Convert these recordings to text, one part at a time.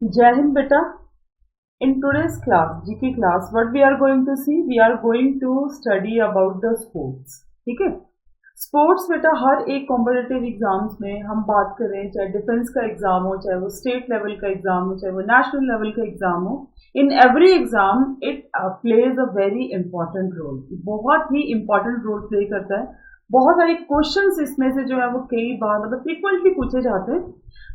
जय हिंद बेटा. In today's class, GK class, what we are going to see? We are going to study about the sports. ठीक है. Sports बेटा हर एक competitive exams में हम बात करें, चाहे डिफेंस का एग्जाम हो, चाहे वो स्टेट लेवल का एग्जाम हो, चाहे वो नेशनल लेवल का एग्जाम हो, in every exam it plays a very important role. बहुत ही इंपॉर्टेंट रोल प्ले करता है. बहुत सारे क्वेश्चंस इसमें से जो है वो कई बार मतलब फ्रीक्वेंटली पूछे जाते हैं.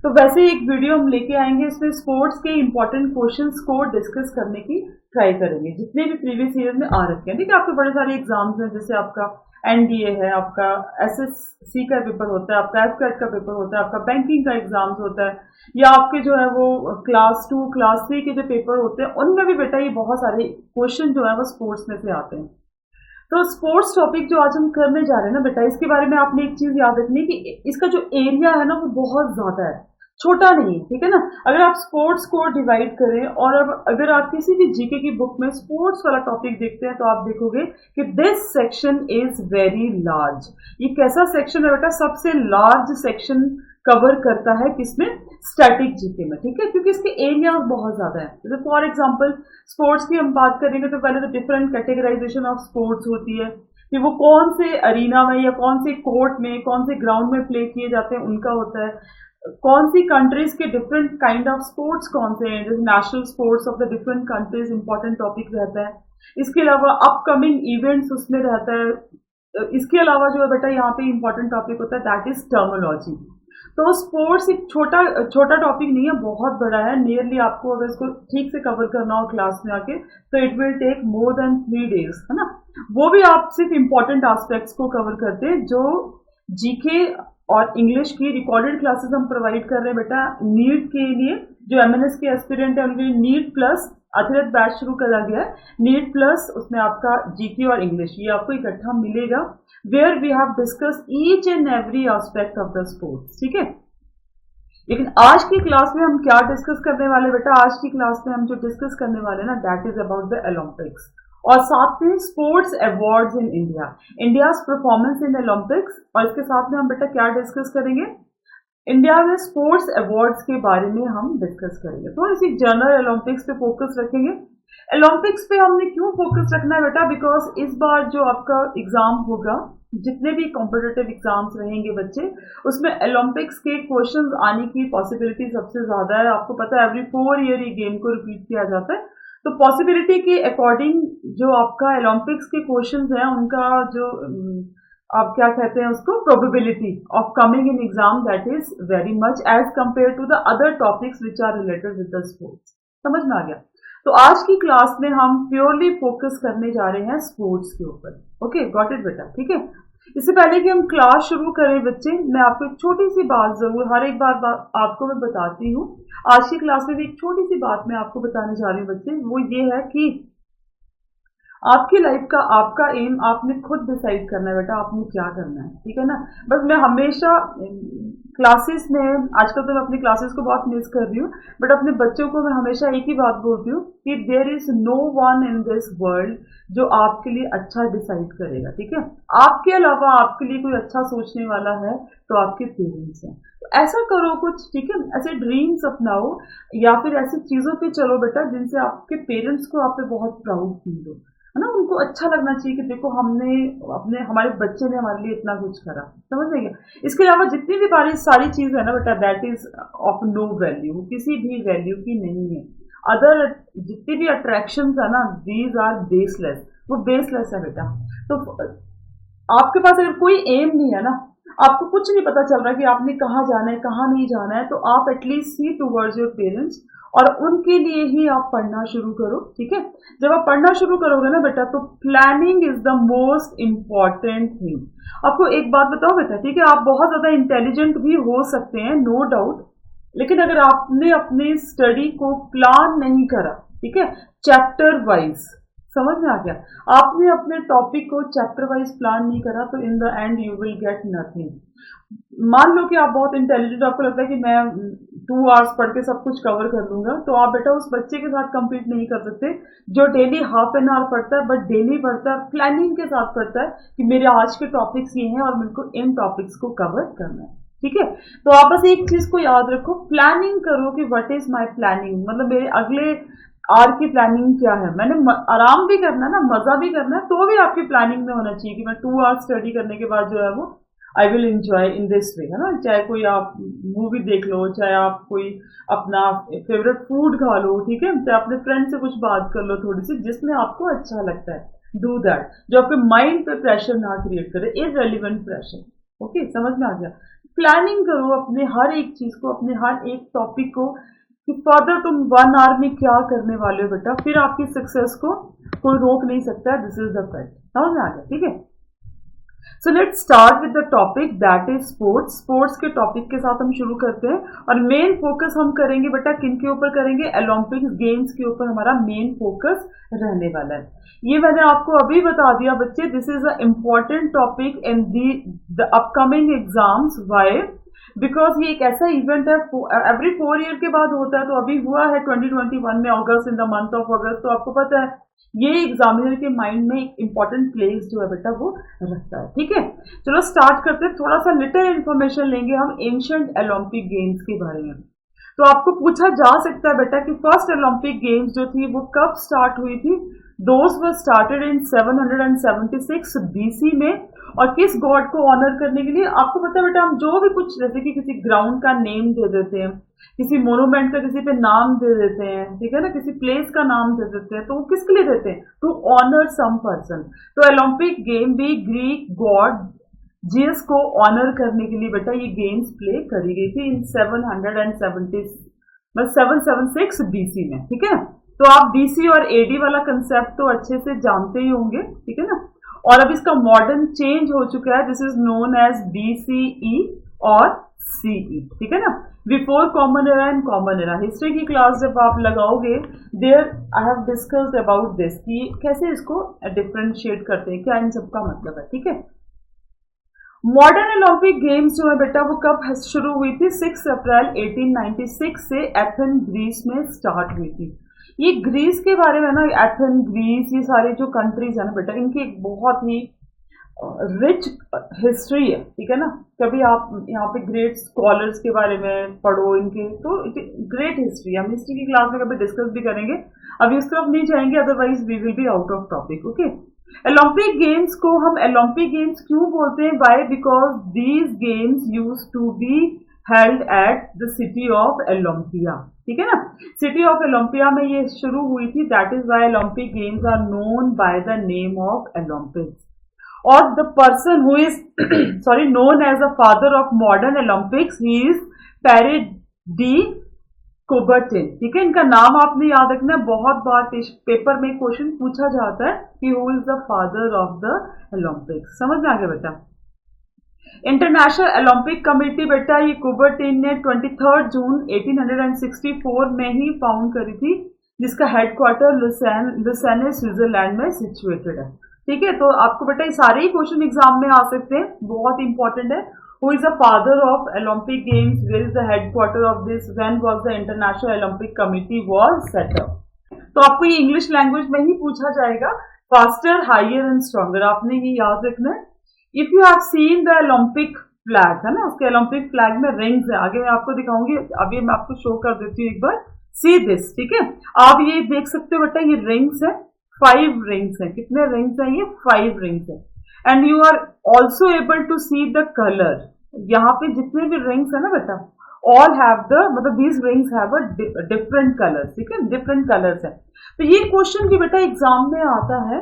तो वैसे एक वीडियो हम लेके आएंगे, इसमें स्पोर्ट्स के इंपॉर्टेंट क्वेश्चंस को डिस्कस करने की ट्राई करेंगे जितने भी प्रीवियस ईयर में आ रखे हैं. ठीक है, आपके बड़े सारे एग्जाम्स हैं, जैसे आपका एनडीए है, आपका एसएससी का पेपर होता है, आपका एफकेट का पेपर होता है, आपका बैंकिंग का एग्जाम्स होता है, या आपके जो है वो क्लास 2 क्लास 3 के जो पेपर होते हैं उनमें भी बेटा ये बहुत सारे क्वेश्चन जो है वो स्पोर्ट्स में से आते हैं. तो स्पोर्ट्स टॉपिक जो आज हम करने जा रहे हैं ना बेटा, इसके बारे में आपने एक चीज याद रखनी कि इसका जो एरिया है ना वो बहुत ज्यादा है, छोटा नहीं. ठीक है ना. अगर आप स्पोर्ट्स को डिवाइड करें और अब अगर आप किसी भी जीके की बुक में स्पोर्ट्स वाला टॉपिक देखते हैं तो आप देखोगे कि this section is very large. ये कैसा सेक्शन है बेटा? सबसे लार्ज सेक्शन कवर करता है किसमें? स्टैटिक जीके में. ठीक है, क्योंकि इसके एरिया बहुत ज्यादा है. जैसे फॉर एग्जांपल स्पोर्ट्स की हम बात करेंगे तो पहले तो डिफरेंट कैटेगराइजेशन ऑफ स्पोर्ट्स होती है कि वो कौन से अरीना में या कौन से कोर्ट में, कौन से ग्राउंड में प्ले किए जाते हैं उनका होता है. कौन सी कंट्रीज के डिफरेंट काइंड ऑफ स्पोर्ट्स कौन से हैं, जैसे national sports of the different countries important topic रहता है. इसके अलावा अपकमिंग इवेंट्स उसमें रहता है. इसके अलावा जो है बेटा यहाँ पे इंपॉर्टेंट टॉपिक होता है दैट इज टर्मिनोलॉजी. तो स्पोर्ट्स एक छोटा टॉपिक नहीं है, बहुत बड़ा है. नियरली आपको अगर इसको ठीक से कवर करना हो क्लास में आके तो it will take more than 3 days, है ना. वो भी आप सिर्फ इंपॉर्टेंट एस्पेक्ट्स को कवर करते हैं. जो जीके और इंग्लिश की रिकॉर्डेड क्लासेस हम प्रोवाइड कर रहे हैं बेटा नीट के लिए. जो एमएनएस के एस्पिरेंट है उनके लिए नीट प्लस अतिरिक्त बैच शुरू करा गया है. नीट प्लस उसमें आपका जीके और इंग्लिश ये आपको इकट्ठा मिलेगा, where we have discuss each and every aspect of the sports. ठीक है. लेकिन आज की क्लास में हम क्या डिस्कस करने वाले बेटा? आज की क्लास में हम जो डिस्कस करने वाले ना that is about the Olympics और साथ में sports awards in India, India's performance in Olympics. और इसके साथ में हम बेटा क्या डिस्कस करेंगे? इंडिया में स्पोर्ट्स अवार्ड्स के बारे में हम डिस्कस करेंगे. थोड़ी सी जनरल ओलंपिक्स पे फोकस रखेंगे. ओलंपिक्स पे हमने क्यों फोकस रखना है बेटा? बिकॉज इस बार जो आपका एग्जाम होगा, जितने भी कॉम्पिटिटिव एग्जाम्स रहेंगे बच्चे, उसमें ओलंपिक्स के क्वेश्चंस आने की पॉसिबिलिटी सबसे ज्यादा है. आपको पता है एवरी 4 year ये गेम को रिपीट किया जाता है. तो पॉसिबिलिटी के अकॉर्डिंग जो आपका ओलंपिक्स के क्वेश्चंस हैं उनका जो आप क्या कहते हैं उसको, probability of coming in exam that is very much as compare to the other topics which are related with the sports. समझ में आ गया? तो आज की क्लास में हम प्योरली फोकस करने जा रहे हैं स्पोर्ट्स के ऊपर. ओके, गॉट इट बेटा. ठीक है. इससे पहले कि हम क्लास शुरू करें बच्चे, मैं आपको एक छोटी सी बात जरूर हर एक बार आपको मैं बताती हूँ. आज की क्लास में भी एक छोटी सी बात मैं आपको बताने जा रही हूँ बच्चे. वो ये है कि आपकी लाइफ का आपका एम आपने खुद डिसाइड करना है बेटा, आपने क्या करना है. ठीक है ना. बस मैं हमेशा क्लासेस में, आजकल तो मैं अपनी क्लासेस को बहुत मिस कर रही हूँ, बट अपने बच्चों को मैं हमेशा एक ही बात बोलती हूँ कि there is no one in this world जो आपके लिए अच्छा डिसाइड करेगा. ठीक है. आपके अलावा आपके लिए कोई अच्छा सोचने वाला है तो आपके पेरेंट्स हैं. तो ऐसा करो कुछ. ठीक है. ऐसे ड्रीम्स अपनाओ या फिर ऐसी चीजों पे चलो बेटा जिनसे आपके पेरेंट्स को आप पे बहुत प्राउड फील हो, है ना. उनको अच्छा लगना चाहिए कि देखो हमारे बच्चे ने हमारे लिए इतना कुछ करा. समझ में गया? इसके अलावा जितनी भी सारी चीज है ना बेटा that is of no value, किसी भी वैल्यू की नहीं है. अदर जितनी भी अट्रैक्शंस है ना दीज आर बेसलेस, वो बेसलेस है बेटा. तो आपके पास अगर कोई एम नहीं है ना, आपको कुछ नहीं पता चल रहा कि आपने कहाँ जाना है कहाँ नहीं जाना है, तो आप at least see towards your parents और उनके लिए ही आप पढ़ना शुरू करो. ठीक है. जब आप पढ़ना शुरू करोगे ना बेटा तो planning is the most important thing. आपको एक बात बताओ बेटा, ठीक है, आप बहुत ज्यादा इंटेलिजेंट भी हो सकते हैं, नो डाउट, लेकिन अगर आपने अपने स्टडी को प्लान नहीं करा, ठीक है, चैप्टर वाइज, समझ में आ गया, आपने अपने टॉपिक को चैप्टर वाइज प्लान नहीं करा तो in the end you will get nothing. मान लो कि आप बहुत इंटेलिजेंट, आपको लगता है कि मैं 2 hours पढ़ के सब कुछ कवर कर लूंगा, तो आप बेटा उस बच्चे के साथ compete नहीं कर सकते जो डेली हाफ एन आवर पढ़ता है, बट डेली पढ़ता है, प्लानिंग के साथ पढ़ता है कि मेरे आज के टॉपिक्स ये हैं और मेरे को इन टॉपिक्स को कवर करना है. ठीक है। तो आप बस एक चीज को याद रखो, प्लानिंग करो कि व्हाट इज माय प्लानिंग, मतलब मेरे अगले आर की प्लानिंग क्या है। मैंने आराम भी करना है ना, मजा भी करना है, तो भी आपकी प्लानिंग में होना चाहिए कि मैं 2 आवर्स स्टडी करने के बाद जो है वो I will enjoy in this way, है ना। चाहे कोई आप मूवी देख लो, चाहे आप कोई अपना फेवरेट फूड खा लो, ठीक है, चाहे अपने फ्रेंड से कुछ बात कर लो थोड़ी सी, जिसमें आपको अच्छा लगता है, डू दैट, जो आपके माइंड पे प्रेशर ना क्रिएट करे, इररिलेवेंट प्रेशर। ओके, समझ में आ गया। प्लानिंग करो अपने हर एक चीज को, अपने हर एक टॉपिक को, कि फर्दर तुम 1 आवर में क्या करने वाले हो बेटा, फिर आपकी सक्सेस को कोई रोक नहीं सकता है। दिस इज द फैक्ट, समझ में आ गया, ठीक है। So let's start with the topic that is sports. Sports के टॉपिक के साथ हम शुरू करते हैं, और मेन फोकस हम करेंगे बेटा किन के ऊपर करेंगे, ओलंपिक्स गेम्स के ऊपर हमारा मेन फोकस रहने वाला है। ये मैंने आपको अभी बता दिया बच्चे, this is a important topic in the upcoming exams. Why? Because ये एक ऐसा इवेंट है, एवरी 4 ईयर के बाद होता है। तो अभी हुआ है 2021 में अगस्त, in the month of August. तो आपको पता है ये एग्जामिनर के माइंड में एक इंपॉर्टेंट प्लेस जो है बेटा वो रखता है, ठीक है। चलो स्टार्ट करते हैं, थोड़ा सा लिटिल इन्फॉर्मेशन लेंगे हम एंशिएंट ओलंपिक गेम्स के बारे में। तो आपको पूछा जा सकता है बेटा कि फर्स्ट ओलंपिक गेम्स जो थी वो कब स्टार्ट हुई थी। Those were started in 776 BC में, और किस गॉड को ऑनर करने के लिए। आपको पता है बेटा, हम जो भी कुछ, जैसे कि किसी ग्राउंड का नेम दे देते हैं, किसी मोनूमेंट का किसी पे नाम दे देते हैं, ठीक है ना, किसी प्लेस का नाम दे देते हैं, तो वो किसके लिए देते हैं, टू ऑनर सम पर्सन। तो ओलंपिक गेम भी ग्रीक गॉड जीसस को ऑनर करने के लिए बेटा ये गेम्स प्ले करी गई थी इन 776 BC में, ठीक है। तो आप BC और AD वाला कंसेप्ट तो अच्छे से जानते ही होंगे, ठीक है ना। और अब इसका मॉडर्न चेंज हो चुका है, this is known as BCE और CE, ठीक है ना। Before common era and common era. History की क्लास जब आप लगाओगे, there I have discussed about this कि कैसे इसको डिफरेंशिएट करते हैं, क्या इन सबका मतलब है, ठीक है। मॉडर्न ओलंपिक गेम्स जो है बेटा वो कब शुरू हुई थी, 6 अप्रैल 1896 से एथेन ग्रीस में स्टार्ट हुई थी। ये ग्रीस के बारे में ना, एथेन ग्रीस, ये सारे जो कंट्रीज है ना बेटा, इनकी एक बहुत ही रिच हिस्ट्री है, ठीक है ना। कभी आप यहाँ पे ग्रेट स्कॉलर्स के बारे में पढ़ो इनके, तो ग्रेट हिस्ट्री, हम हिस्ट्री की क्लास में कभी डिस्कस भी करेंगे, अभी उस तरफ नहीं जाएंगे, otherwise we will be out of topic, okay. Olympic games को हम ओलंपिक गेम्स क्यों बोलते हैं, why? Because these games use to be held at the city of Olympia, ठीक है ना। सिटी ऑफ ओलंपिया में ये शुरू हुई थी, that is why Olympic games are known by the name of Olympics. और the person who is sorry known as the father of modern Olympics, he is Pierre de Coubertin, ठीक है। इनका नाम आपने याद रखना है, बहुत बार पेपर में क्वेश्चन पूछा जाता है कि who is the father of the Olympics. समझ में आ गया बेटा। इंटरनेशनल ओलंपिक कमेटी बेटा ये कुबर्टिन ने 23 जून 1864 में ही फाउंड करी थी, जिसका हेडक्वार्टर लुसेन स्विट्जरलैंड में सिचुएटेड है, ठीक है। तो आपको बेटा ये सारे ही क्वेश्चन एग्जाम में आ सकते हैं, बहुत इंपॉर्टेंट है। Who is the father of Olympic games, where is the headquarter of this, when was the international Olympic committee was set up. तो आपको ये इंग्लिश लैंग्वेज में ही पूछा जाएगा, फास्टर, हायर एंड स्ट्रॉन्गर, आपने ये याद रखना है। If you have seen the Olympic flag, है ना, उसके ओलंपिक फ्लैग में रिंग्स है, आगे मैं आपको दिखाऊंगी, अभी मैं आपको शो कर देती हूँ एक बार, सी दिस, ठीक है। आप ये देख सकते हो बेटा, ये रिंग्स है, 5 रिंग्स है। कितने रिंग्स हैं ये? 5 रिंग्स है। And you are also able to see the colour. यहाँ पे जितने भी रिंग्स है ना बेटा, ऑल हैव द, मतलब these rings have a different colours, ठीक है, डिफरेंट कलर्स है। तो ये क्वेश्चन भी बेटा एग्जाम में आता है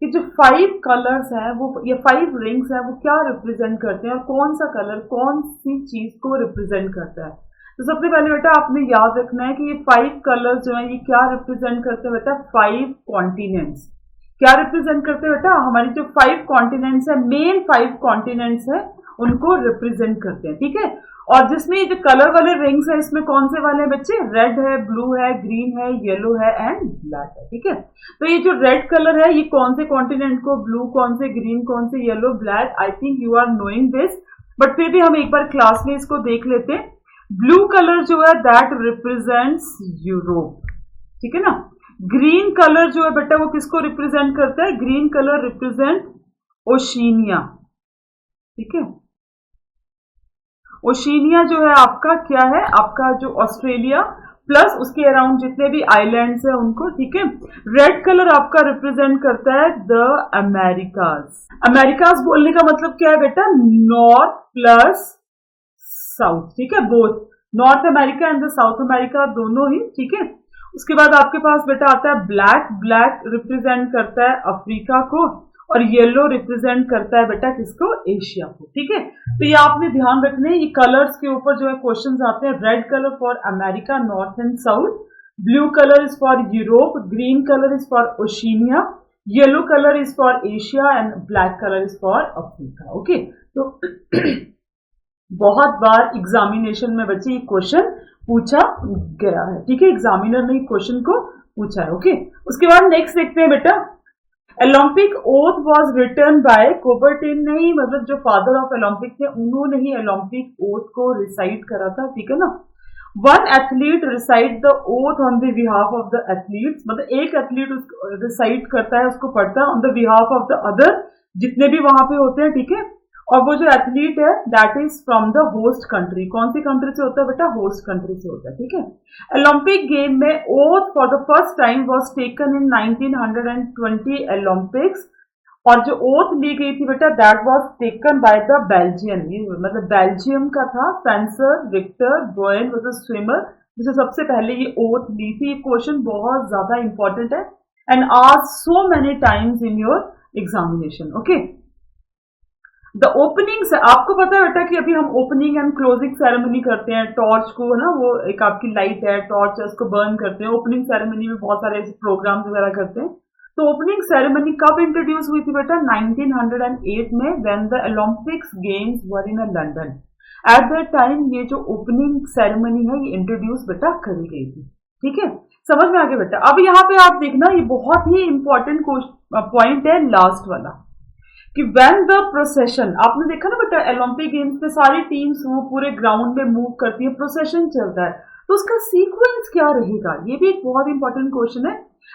कि जो 5 कलर्स हैं वो, ये 5 रिंग्स हैं, वो क्या रिप्रेजेंट करते हैं, और कौन सा कलर कौन सी चीज को रिप्रेजेंट करता है। तो सबसे पहले बेटा आपने याद रखना है कि ये 5 कलर्स जो हैं ये क्या रिप्रेजेंट करते हैं बेटा, 5 कॉन्टिनेंट्स। क्या रिप्रेजेंट करते हैं बेटा, हमारी जो 5 कॉन्टिनेंट्स है, मेन 5 कॉन्टिनेंट्स है, उनको रिप्रेजेंट करते हैं, ठीक है। और जिसमें जो कलर वाले रिंग्स है, इसमें कौन से वाले हैं बच्चे, रेड है, ब्लू है, ग्रीन है, येलो है एंड ब्लैक है, ठीक है। तो ये जो रेड कलर है ये कौन से कॉन्टिनेंट को, ब्लू कौन से, ग्रीन कौन से, yellow, black, I think you are knowing this, but फिर भी हम एक बार क्लास में इसको देख लेते हैं। ब्लू कलर जो है दैट रिप्रेजेंट्स यूरोप, ठीक है ना। ग्रीन कलर जो है बेटा वो किसको रिप्रेजेंट करता है, ग्रीन कलर रिप्रेजेंट ओशिनिया, ठीक है। ओशिनिया जो है आपका क्या है, आपका जो ऑस्ट्रेलिया प्लस उसके अराउंड जितने भी आइलैंड्स है उनको, ठीक है। रेड कलर आपका रिप्रेजेंट करता है द अमेरिकाज। अमेरिकाज बोलने का मतलब क्या है बेटा, नॉर्थ प्लस साउथ, ठीक है, both north America and the south America दोनों ही, ठीक है। उसके बाद आपके पास बेटा आता है ब्लैक, ब्लैक रिप्रेजेंट करता है अफ्रीका को और येलो रिप्रेजेंट करता है बेटा किसको, एशिया को, ठीक है। तो ये आपने ध्यान रखने, ये कलर्स के ऊपर जो है क्वेश्चंस आते हैं। Red colour for America, north and south, blue colour is for Europe, green colour is for Oceania, yellow colour is for Asia and black colour is for Africa, okay. तो बहुत बार examination में बच्चे ये question पूछा गया है, ठीक है, एग्जामिनर ने क्वेश्चन को पूछा है, ओके। उसके बाद नेक्स्ट देखते हैं बेटा, Olympic oath was written by Coubertin, नहीं मतलब जो फादर ऑफ ओलंपिक थे उन्होंने ही ओलंपिक ओथ को रिसाइट करा था, ठीक है ना। One athlete recite the oath on the behalf of the athletes, मतलब एक एथलीट रिसाइट करता है, उसको पढ़ता है on the behalf of the other, जितने भी वहां पे होते हैं, ठीक है। और वो जो एथलीट है that is from the host country, कौन सी कंट्री से होता है बेटा, होस्ट कंट्री से होता है, ठीक है। ओलंपिक गेम में oath for the first time was taken in 1920 Olympics, और जो ओथ ली गई थी बेटा that was taken by the Belgian, मतलब बेल्जियम का था fencer Victor Boin was a swimmer, जिसे सबसे पहले ये ओथ ली थी। ये क्वेश्चन बहुत ज्यादा इंपॉर्टेंट है and asked so many times in your examination, okay. The opening, आपको पता है बेटा कि अभी हम ओपनिंग एंड क्लोजिंग सेरेमनी करते हैं, टॉर्च को है ना, वो एक आपकी लाइट है टॉर्च है उसको बर्न करते हैं, ओपनिंग सेरेमनी में बहुत सारे ऐसे प्रोग्राम्स वगैरह करते हैं। तो ओपनिंग सेरेमनी कब इंट्रोड्यूस हुई थी बेटा, 1908 में, when the Olympics games were in London. At that time ये जो ओपनिंग सेरेमनी है ये इंट्रोड्यूस बेटा करी गई थी, ठीक है, समझ में आ गया बेटा। अब यहाँ पे आप देखना, ये बहुत ही इंपॉर्टेंट पॉइंट है लास्ट वाला, कि व्हेन द प्रोसेशन, आपने देखा ना बेटा ओलंपिक गेम्स में सारी टीम्स वो पूरे ग्राउंड में मूव करती है, प्रोसेशन चलता है, तो उसका सीक्वेंस क्या रहेगा, ये भी एक बहुत इंपॉर्टेंट क्वेश्चन है।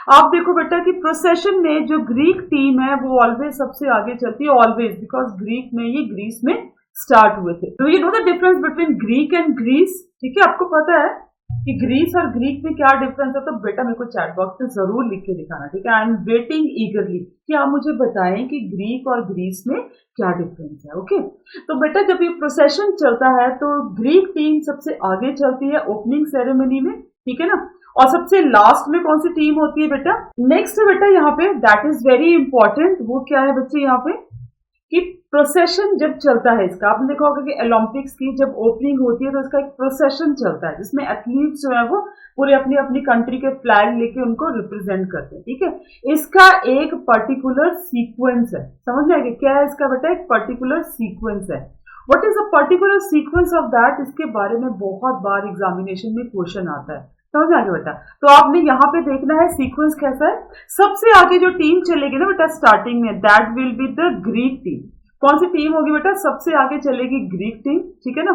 आप देखो बेटा कि प्रोसेशन में जो ग्रीक टीम है वो ऑलवेज सबसे आगे चलती है, ऑलवेज, बिकॉज ग्रीक में ये ग्रीस में स्टार्ट हुए थे। तो you know the difference between Greek and Greece, ठीक है, आपको पता है कि ग्रीस और ग्रीक में क्या डिफरेंस है, तो बेटा मेरे को चैट बॉक्स में जरूर लिख के दिखाना, ठीक है। आई एम वेटिंग ईगरली कि आप मुझे बताएं कि ग्रीक और ग्रीस में क्या डिफरेंस है, ओके। तो बेटा जब ये प्रोसेशन चलता है तो ग्रीक टीम सबसे आगे चलती है ओपनिंग सेरेमनी में, ठीक है ना, और सबसे लास्ट में कौन सी टीम होती है बेटा, नेक्स्ट है बेटा यहाँ पे, दैट इज वेरी इंपॉर्टेंट, वो क्या है बच्चे यहाँ पे, कि प्रोसेशन जब चलता है इसका, आपने देखा होगा कि ओलंपिक्स की जब ओपनिंग होती है तो इसका एक प्रोसेशन चलता है जिसमें एथलीट्स जो है वो पूरे अपनी अपनी कंट्री के फ्लैग लेके उनको रिप्रेजेंट करते हैं, ठीक है। इसका एक पर्टिकुलर सीक्वेंस है, समझ में आ गया क्या है इसका बेटा, एक पर्टिकुलर सीक्वेंस है। What is a particular sequence of that, इसके बारे में बहुत बार एग्जामिनेशन में क्वेश्चन आता है, समझ में आ गया बेटा। तो आपने यहाँ पे देखना है सीक्वेंस कैसा है, सबसे आगे जो टीम चलेगी ना बेटा स्टार्टिंग में, that will be the Greek team. कौन सी टीम होगी बेटा, सबसे आगे चलेगी ग्रीक टीम, ठीक है ना।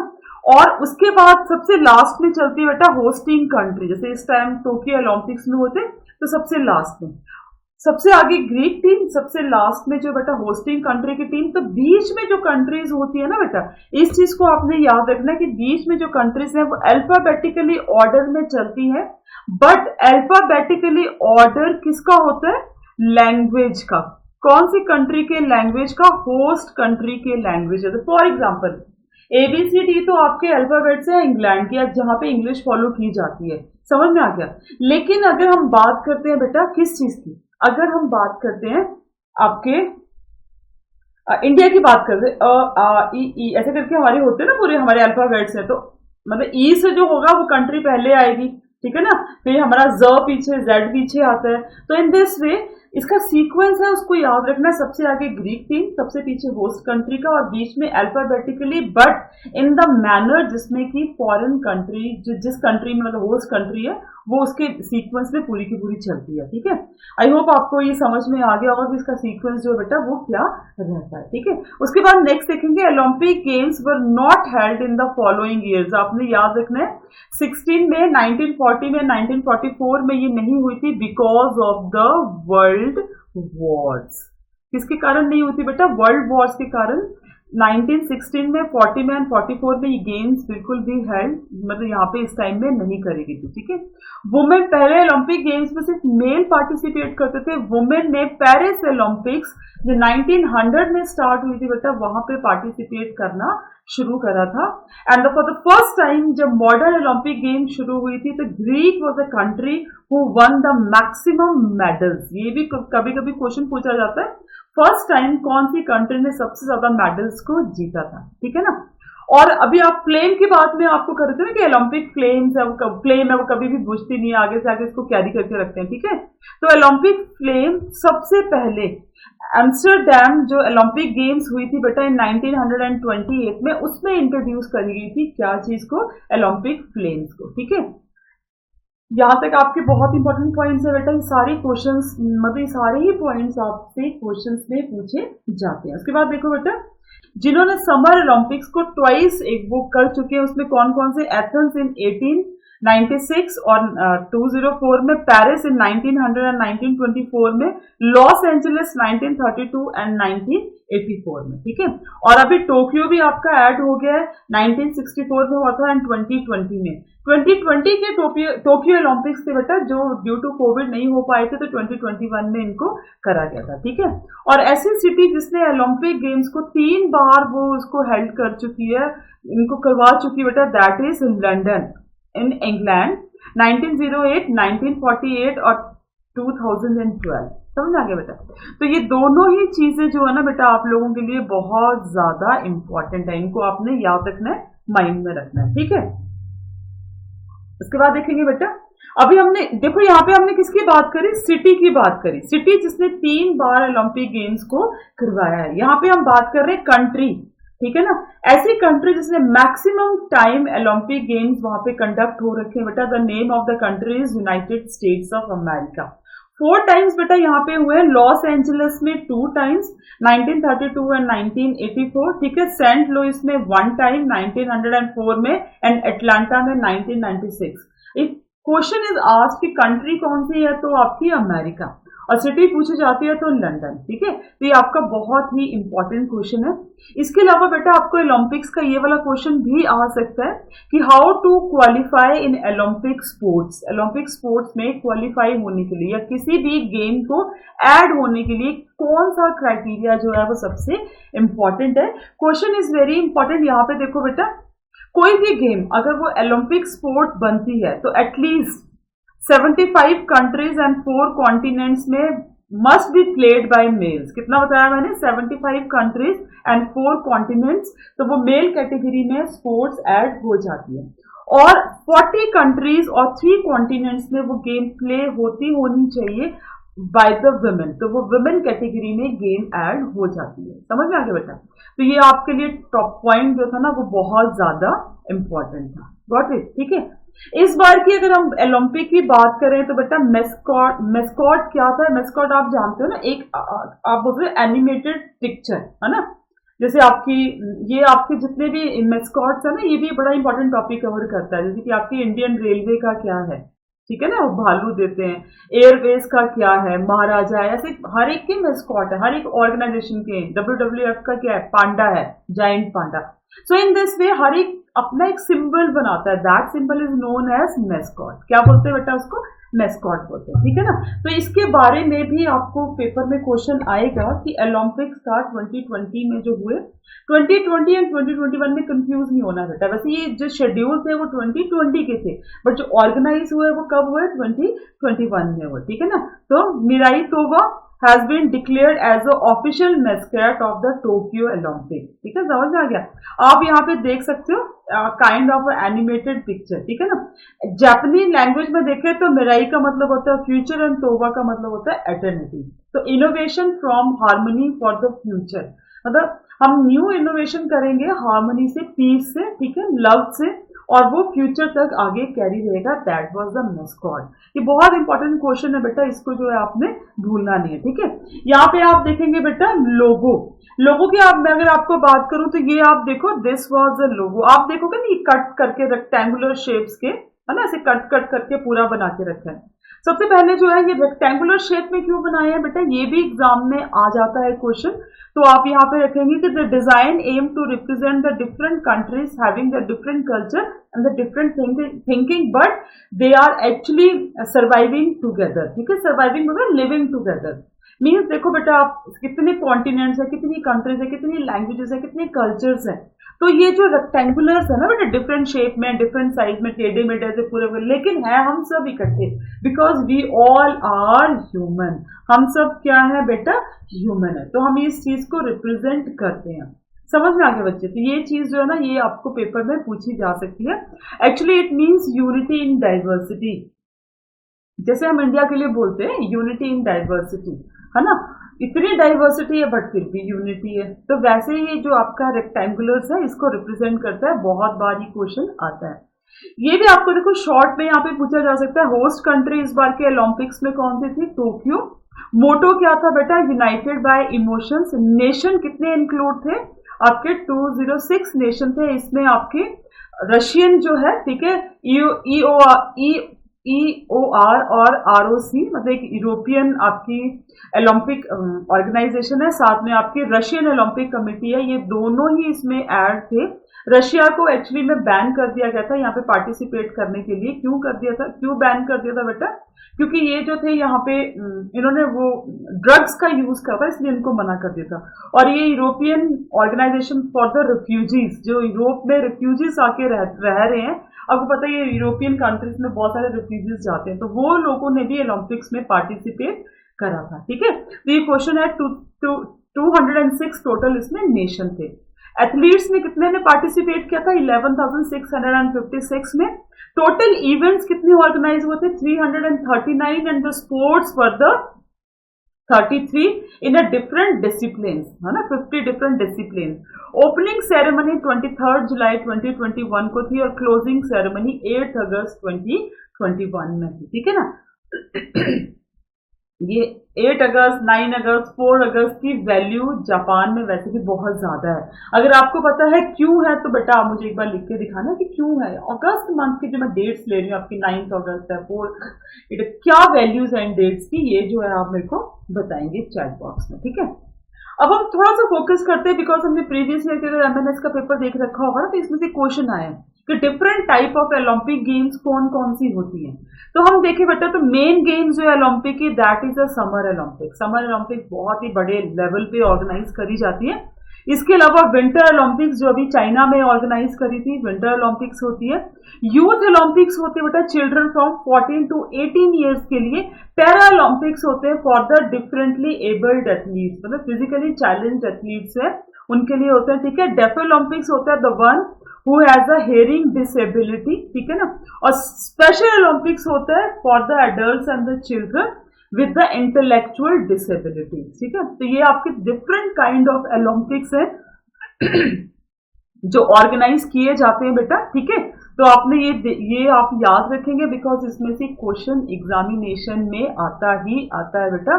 और उसके बाद सबसे लास्ट में चलती है बेटा होस्टिंग कंट्री, जैसे इस टाइम टोक्यो ओलंपिक्स में होते तो सबसे लास्ट में सबसे आगे ग्रीक टीम, सबसे लास्ट में जो बेटा होस्टिंग कंट्री की टीम। तो बीच में जो कंट्रीज होती है ना बेटा, इस चीज को आपने याद रखना कि बीच में जो कंट्रीज है वो अल्फाबेटिकली ऑर्डर में चलती है, बट अल्फाबेटिकली ऑर्डर किसका होता है, लैंग्वेज का। कौन सी कंट्री के लैंग्वेज का, होस्ट कंट्री के लैंग्वेज है। तो फॉर एग्जाम्पल ABCD तो आपके अल्फाबेट से इंग्लैंड की, जहां पे इंग्लिश फॉलो की जाती है, समझ में आ गया। लेकिन अगर हम बात करते हैं बेटा किस चीज की, अगर हम बात करते हैं आपके इंडिया की बात करते हैं, ई ऐसे करके हमारे होते हैं ना पूरे हमारे अल्फाबेट से, तो मतलब ई से जो होगा वो कंट्री पहले आएगी, ठीक है ना, फिर हमारा ज पीछे, जेड पीछे आता है। तो इन दिस वे इसका सीक्वेंस है उसको याद रखना, सबसे आगे ग्रीक टीम, सबसे पीछे होस्ट कंट्री का, और बीच में alphabetically but in the manner जिसमें कि फॉरेन कंट्री जिस कंट्री में मतलब होस्ट कंट्री है वो उसके सीक्वेंस में पूरी की पूरी चलती है, ठीक है। आई होप आपको ये समझ में आ गया होगा कि इसका सीक्वेंस जो बेटा वो क्या रहता है, ठीक है। उसके बाद नेक्स्ट देखेंगे, Olympic games were not held in the following years. आपने याद रखना है 16 में, 1940 में, 1944 में ये नहीं हुई थी because of the world Wars. किसके कारण नहीं हुई थी बेटा, वर्ल्ड वॉर्स के कारण 1916 में 40 में एंड 44 में ये गेम्स बिल्कुल भी हेल्ड, मतलब यहाँ पे इस टाइम में नहीं करेगी थी, ठीक है। वुमेन, पहले ओलंपिक गेम्स में सिर्फ मेल पार्टिसिपेट करते थे। वुमेन ने पेरिस ओलंपिक्स जो 1900 में स्टार्ट हुई थी बेटा, वहां पे पार्टिसिपेट करना शुरू करा था। And for the first time जब मॉडर्न ओलंपिक गेम शुरू हुई थी तो Greek was a country who one the maximum medals. ये भी कभी कभी क्वेश्चन पूछा जाता है, फर्स्ट टाइम कौन सी कंट्री ने सबसे ज्यादा मेडल्स को जीता था, ठीक है ना। और अभी आप फ्लेम की बात में आपको करते हैं कि ओलंपिक फ्लेम्स है, वो फ्लेम है, वो कभी भी बुझती नहीं है, आगे से आगे इसको कैरी करके रखते हैं, ठीक है। तो ओलंपिक फ्लेम सबसे पहले एम्स्टरडैम जो ओलंपिक गेम्स हुई थी बेटा इन 1928 में, उसमें इंट्रोड्यूस करी गई थी क्या चीज को, ओलंपिक फ्लेम्स को, ठीक है। यहां तक आपके बहुत इंपॉर्टेंट पॉइंट्स है बेटा, ये सारे क्वेश्चंस, मतलब ये सारे ही पॉइंट्स आपसे क्वेश्चंस में पूछे जाते हैं। उसके बाद देखो बेटा, जिन्होंने समर ओलंपिक्स को ट्वाइस एक वो कर चुके हैं, उसमें कौन कौन से, एथेंस इन 1896 और 204 में, पेरिस इन 1900 एंड 1924 में, लॉस एंजलिस 1932 एंड 1984 में, ठीक है। और अभी टोक्यो भी आपका ऐड हो गया है, 1964 में हुआ था एंड 2020 में। 2020 के टोक्यो ओलंपिक्स थे बेटा, जो ड्यू टू कोविड नहीं हो पाए थे, तो 2021 में इनको करा गया था, ठीक है। और ऐसी सिटी जिसने ओलंपिक गेम्स को 3 बार वो उसको हेल्ड कर चुकी है, इनको करवा चुकी है बेटा, that is London in England 1908, 1948 और 2012। समझ आ गया बेटा। तो ये दोनों ही चीजें जो है ना बेटा आप लोगों के लिए बहुत ज्यादा इंपॉर्टेंट है, इनको आपने याद रखना है, माइंड में रखना है, ठीक है। उसके बाद देखेंगे बेटा, अभी हमने देखो यहाँ पे हमने किसकी बात करी, सिटी की बात करी, सिटी जिसने 3 बार ओलंपिक गेम्स को करवाया है। यहाँ पे हम बात कर रहे हैं कंट्री, ठीक है ना, ऐसी कंट्री जिसने मैक्सिमम टाइम ओलंपिक गेम्स वहां पे कंडक्ट हो रखे हैं बेटा। The name of the country is United states of America. 4 times बेटा यहाँ पे हुए, लॉस एंजलिस में 2 टाइम्स 1932 एंड 1984, ठीक है। सेंट लुइस में 1 टाइम 1904 में एंड एटलांटा में 1996। इफ क्वेश्चन इज आस्क्ड कि कंट्री कौन सी है, तो आपकी अमेरिका, और सिटी पूछी जाती है तो लंदन, ठीक है। तो ये आपका बहुत ही इंपॉर्टेंट क्वेश्चन है। इसके अलावा बेटा आपको ओलंपिक्स का ये वाला क्वेश्चन भी आ सकता है कि how to qualify in Olympic sports. Olympic sports में क्वालिफाई होने के लिए या किसी भी गेम को ऐड होने के लिए कौन सा क्राइटेरिया जो है वो सबसे इंपॉर्टेंट है। Question is very important. यहाँ पे देखो बेटा, कोई भी गेम अगर वो ओलंपिक स्पोर्ट बनती है तो एटलीस्ट 75 कंट्रीज एंड 4 कॉन्टिनेंट्स में must be played by males. कितना बताया मैंने, 75 कंट्रीज एंड 4 कॉन्टिनेंट्स, तो वो मेल कैटेगरी में स्पोर्ट्स ऐड हो जाती है। और 40 कंट्रीज और 3 कॉन्टिनेंट्स में वो गेम प्ले होनी चाहिए बाय द वुमेन, तो वो वुमेन कैटेगरी में गेम ऐड हो जाती है। समझ में आ गया बेटा। तो ये आपके लिए टॉप पॉइंट जो था ना वो बहुत ज्यादा इंपॉर्टेंट था। गॉट इट, ठीक है। इस बार की अगर हम ओलंपिक की बात करें तो बेटा मेस्कॉट क्या था। मेस्कॉट आप जानते हो ना, एक आप बोलते हैं एनिमेटेड पिक्चर, है ना। जैसे ये आपके जितने भी मेस्कॉट्स है ना, ये भी बड़ा इंपॉर्टेंट टॉपिक कवर करता है। जैसे कि आपकी इंडियन रेलवे का क्या है, ठीक है ना, वो भालू देते हैं। एयरवेज का क्या है, महाराजा है, ऐसे हर एक के मेस्कॉट है, हर एक ऑर्गेनाइजेशन के। WWF का क्या है, पांडा है, giant Panda. So in this way हर एक अपना एक सिंबल बनाता है, that symbol is known as mascot. क्या बोलते हैं बेटा उसको, मेस्कॉट बोलते हैं, ठीक है ना। तो इसके बारे में भी आपको पेपर में क्वेश्चन आएगा कि ओलंपिक्स का 2020 में जो हुए, 2020 एंड 2021 में कंफ्यूज नहीं होना बेटा। वैसे ये जो शेड्यूल थे वो 2020 के थे, बट जो ऑर्गेनाइज हुए वो कब हुए, 2021 में हुए, ठीक है ना। तो Mirae तोवा has been declared as the official mascot of the Tokyo Olympics, ठीक है, समझ में आ गया। आप यहाँ पे देख सकते हो काइंड ऑफ एनिमेटेड पिक्चर, ठीक है ना। जापानीज लैंग्वेज में देखें तो मिराई का मतलब होता है फ्यूचर एंड तोबा का मतलब होता है एटर्निटी। तो innovation from harmony for the future, मतलब हम न्यू इनोवेशन करेंगे हार्मनी से, पीस से, ठीक है, लव से, और वो फ्यूचर तक आगे कैरी रहेगा। That was the mascot. ये बहुत इंपॉर्टेंट क्वेश्चन है बेटा, इसको जो है आपने भूलना नहीं है, ठीक है। यहाँ पे आप देखेंगे बेटा लोगो की मैं अगर आपको बात करूं तो ये आप देखो, दिस वाज द लोगो। आप देखोगे ना, ये कट करके रेक्टेंगुलर शेप्स के है ना, ऐसे कट कट करके पूरा बना के रखा है। सबसे पहले जो है ये रेक्टेंगुलर शेप में क्यों बनाया है बेटा, ये भी एग्जाम में आ जाता है क्वेश्चन। तो आप यहाँ पे रखेंगे कि the design aim to represent the different countries having the different culture and the different thinking, but they are actually surviving together. ठीक है, सर्वाइविंग मतलब लिविंग टुगेदर। मीन्स देखो बेटा, आप कितने कॉन्टिनेंट्स है, कितनी कंट्रीज है, कितनी लैंग्वेजेस है, कितने कल्चर्स है। तो ये जो रेक्टेंगुलर्स है ना बेटा, डिफरेंट शेप में, डिफरेंट साइज में, टेढ़े मेढ़े से पूरे, लेकिन है हम सब इकट्ठे, because we all are human. हम सब क्या है बेटा, ह्यूमन है। तो हम इस चीज को रिप्रेजेंट करते हैं। समझ में आ गया बच्चे? तो ये चीज जो है ना, ये आपको पेपर में पूछी जा सकती है। Actually it means unity in diversity. जैसे हम इंडिया के लिए बोलते हैं यूनिटी इन डाइवर्सिटी, है ना, इतनी डाइवर्सिटी है बट फिर भी यूनिटी है। तो वैसे ही जो आपका रेक्टेंगुलर्स है इसको रिप्रेजेंट करता है। बहुत बार ये क्वेश्चन आता है। ये भी आपको देखो शॉर्ट में यहाँ पे पूछा जा सकता है। होस्ट कंट्री इस बार के ओलंपिक्स में कौन सी थी? टोक्यो। मोटो क्या था बेटा? United bye emotions. नेशन कितने इंक्लूड थे? आपके 206 नेशन थे। इसमें आपके रशियन जो है, ठीक है, EOR और ROC, मतलब एक यूरोपियन आपकी ओलंपिक ऑर्गेनाइजेशन है, साथ में आपकी रशियन ओलंपिक कमेटी है, ये दोनों ही इसमें ऐड थे। रशिया को एक्चुअली में बैन कर दिया गया था यहाँ पे पार्टिसिपेट करने के लिए। क्यों कर दिया था, क्यों बैन कर दिया था बेटा? क्योंकि ये जो थे यहाँ पे इन्होंने वो ड्रग्स का यूज करा था, इसलिए इनको मना कर दिया था। और ये European organization for the refugees, जो यूरोप में रिफ्यूजीज आके रह रहे हैं, आपको पता है ये यूरोपियन कंट्रीज में बहुत सारे रिफ्यूजीज जाते हैं, तो वो लोगों ने भी ओलंपिक्स में पार्टिसिपेट करा था। ठीक है, तो ये क्वेश्चन है 206 टोटल इसमें नेशन थे। एथलीट्स में कितने ने पार्टिसिपेट किया था? 11,656 में। टोटल इवेंट्स कितने ऑर्गेनाइज हुए थे? 339 and the sports were the 33 in a different discipline, है ना, 50 डिफरेंट डिसिप्लिन। ओपनिंग सेरेमनी 23 जुलाई 2021 को थी और क्लोजिंग सेरेमनी 8 अगस्त 2021 में थी। ठीक है ना, ये 8 अगस्त, 9 अगस्त, 4 अगस्त की वैल्यू जापान में वैसे भी बहुत ज्यादा है। अगर आपको पता है क्यों है तो बेटा आप मुझे एक बार लिख के दिखाना कि क्यों है। अगस्त मंथ की जो मैं डेट्स ले रही हूँ आपकी 9 अगस्त है, 4 क्या वैल्यूज है इन डेट्स की, ये जो है आप मेरे को बताएंगे चैट बॉक्स में। ठीक है, अब हम थोड़ा सा फोकस करते हैं, बिकॉज हमने प्रीवियस ईयर के MNS का पेपर देख रखा होगा ना, तो इसमें से क्वेश्चन आए कि different type of Olympic games कौन कौन सी होती हैं। तो हम देखें बेटा, तो मेन गेम्स जो है ओलंपिक की, that is a summer Olympic. Summer Olympic बहुत ही बड़े लेवल पे ऑर्गेनाइज करी जाती है। इसके अलावा विंटर ओलंपिक्स जो अभी चाइना में ऑर्गेनाइज करी थी, विंटर ओलंपिक्स होती है। यूथ ओलंपिक्स होते हैं बेटा चिल्ड्रन फ्रॉम 14 to 18 ईयर्स के लिए। पैरा ओलंपिक्स होते हैं for the differently abled athletes, मतलब फिजिकली चैलेंज एथलीट्स है उनके लिए होते हैं। ठीक है, डेफ ओलंपिक्स होता है the one who has a hearing disability, ठीक है ना। और स्पेशल ओलंपिक्स होता है for the adults and the children with the intellectual disability. ठीक है, तो ये आपके डिफरेंट काइंड ऑफ ओलंपिक्स है जो ऑर्गेनाइज किए जाते हैं बेटा। ठीक है, तो आपने ये आप याद रखेंगे, बिकॉज इसमें से क्वेश्चन एग्जामिनेशन में आता है बेटा,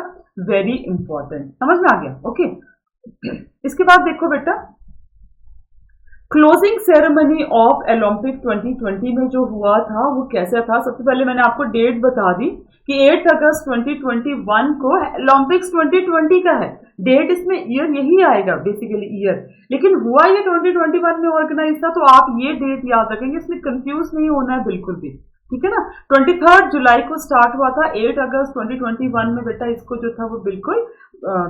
वेरी इंपॉर्टेंट। समझ में आ गया? ओके, इसके बाद देखो बेटा, क्लोजिंग सेरेमनी ऑफ ओलंपिक 2020 में जो हुआ था वो कैसा था। सबसे पहले मैंने आपको डेट बता दी कि 8 अगस्त 2021 को ओलंपिक्स 2020 का है डेट, इसमें ईयर यही आएगा बेसिकली ईयर, लेकिन हुआ ये 2021 में ऑर्गेनाइज था। तो आप ये डेट याद रखेंगे, इसमें कंफ्यूज नहीं होना है बिल्कुल भी। ठीक है ना, 23 जुलाई को स्टार्ट हुआ था, 8 अगस्त 2021 में बेटा इसको जो था वो बिल्कुल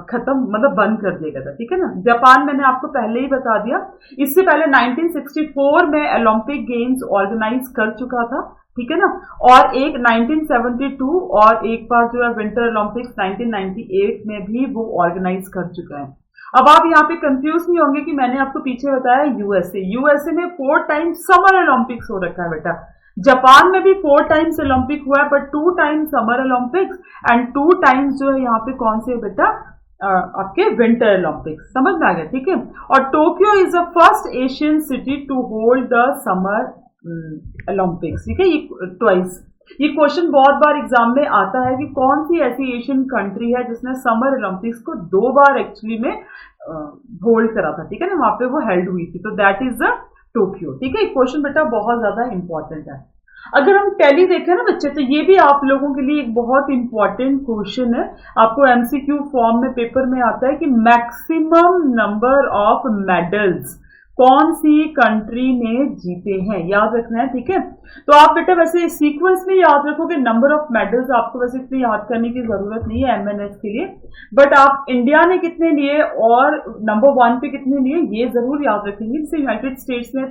खत्म, मतलब बंद कर दिया गया था। ठीक है ना, जापान मैंने आपको पहले ही बता दिया। इससे पहले 1964 में ओलंपिक गेम्स ऑर्गेनाइज कर चुका था। ठीक है ना, और एक 1972 और एक बार जो है विंटर ओलंपिक्स 1998 में भी वो ऑर्गेनाइज कर चुका है। अब आप यहाँ पे कंफ्यूज नहीं होंगे कि मैंने आपको पीछे बताया यूएसए में 4 टाइम्स समर ओलंपिक्स हो रखा है बेटा। जापान में भी 4 टाइम्स ओलंपिक हुआ है, but 2 times summer Olympics and 2 times जो है यहाँ पे कौन से बेटा आपके विंटर ओलंपिक्स। समझ में आ गया? ठीक है, और Tokyo is the first Asian city to hold the summer Olympics. ठीक है, ये ट्वाइस, ये क्वेश्चन बहुत बार एग्जाम में आता है कि कौन सी ऐसी एशियन कंट्री है जिसने समर ओलंपिक्स को 2 बार एक्चुअली में होल्ड करा था। ठीक है ना, वहां पे वो हेल्ड हुई थी, तो दैट इज द टोक्यो। ठीक है, क्वेश्चन बेटा बहुत ज्यादा इंपॉर्टेंट है। अगर हम टैली देखें ना बच्चे, तो ये भी आप लोगों के लिए एक बहुत इंपॉर्टेंट क्वेश्चन है। आपको एमसीक्यू फॉर्म में पेपर में आता है कि मैक्सिमम नंबर ऑफ मेडल्स कौन सी कंट्री ने जीते हैं, याद रखना है, ठीक है। तो आप बेटा वैसे सीक्वेंस में याद रखोगे, नंबर ऑफ मेडल्स आपको वैसे इतनी याद करने की जरूरत नहीं है एमएनएस के लिए, बट आप इंडिया ने कितने लिए और नंबर 1 पे कितने लिए ये जरूर याद रखेंगे। जैसे यूनाइटेड स्टेट्स में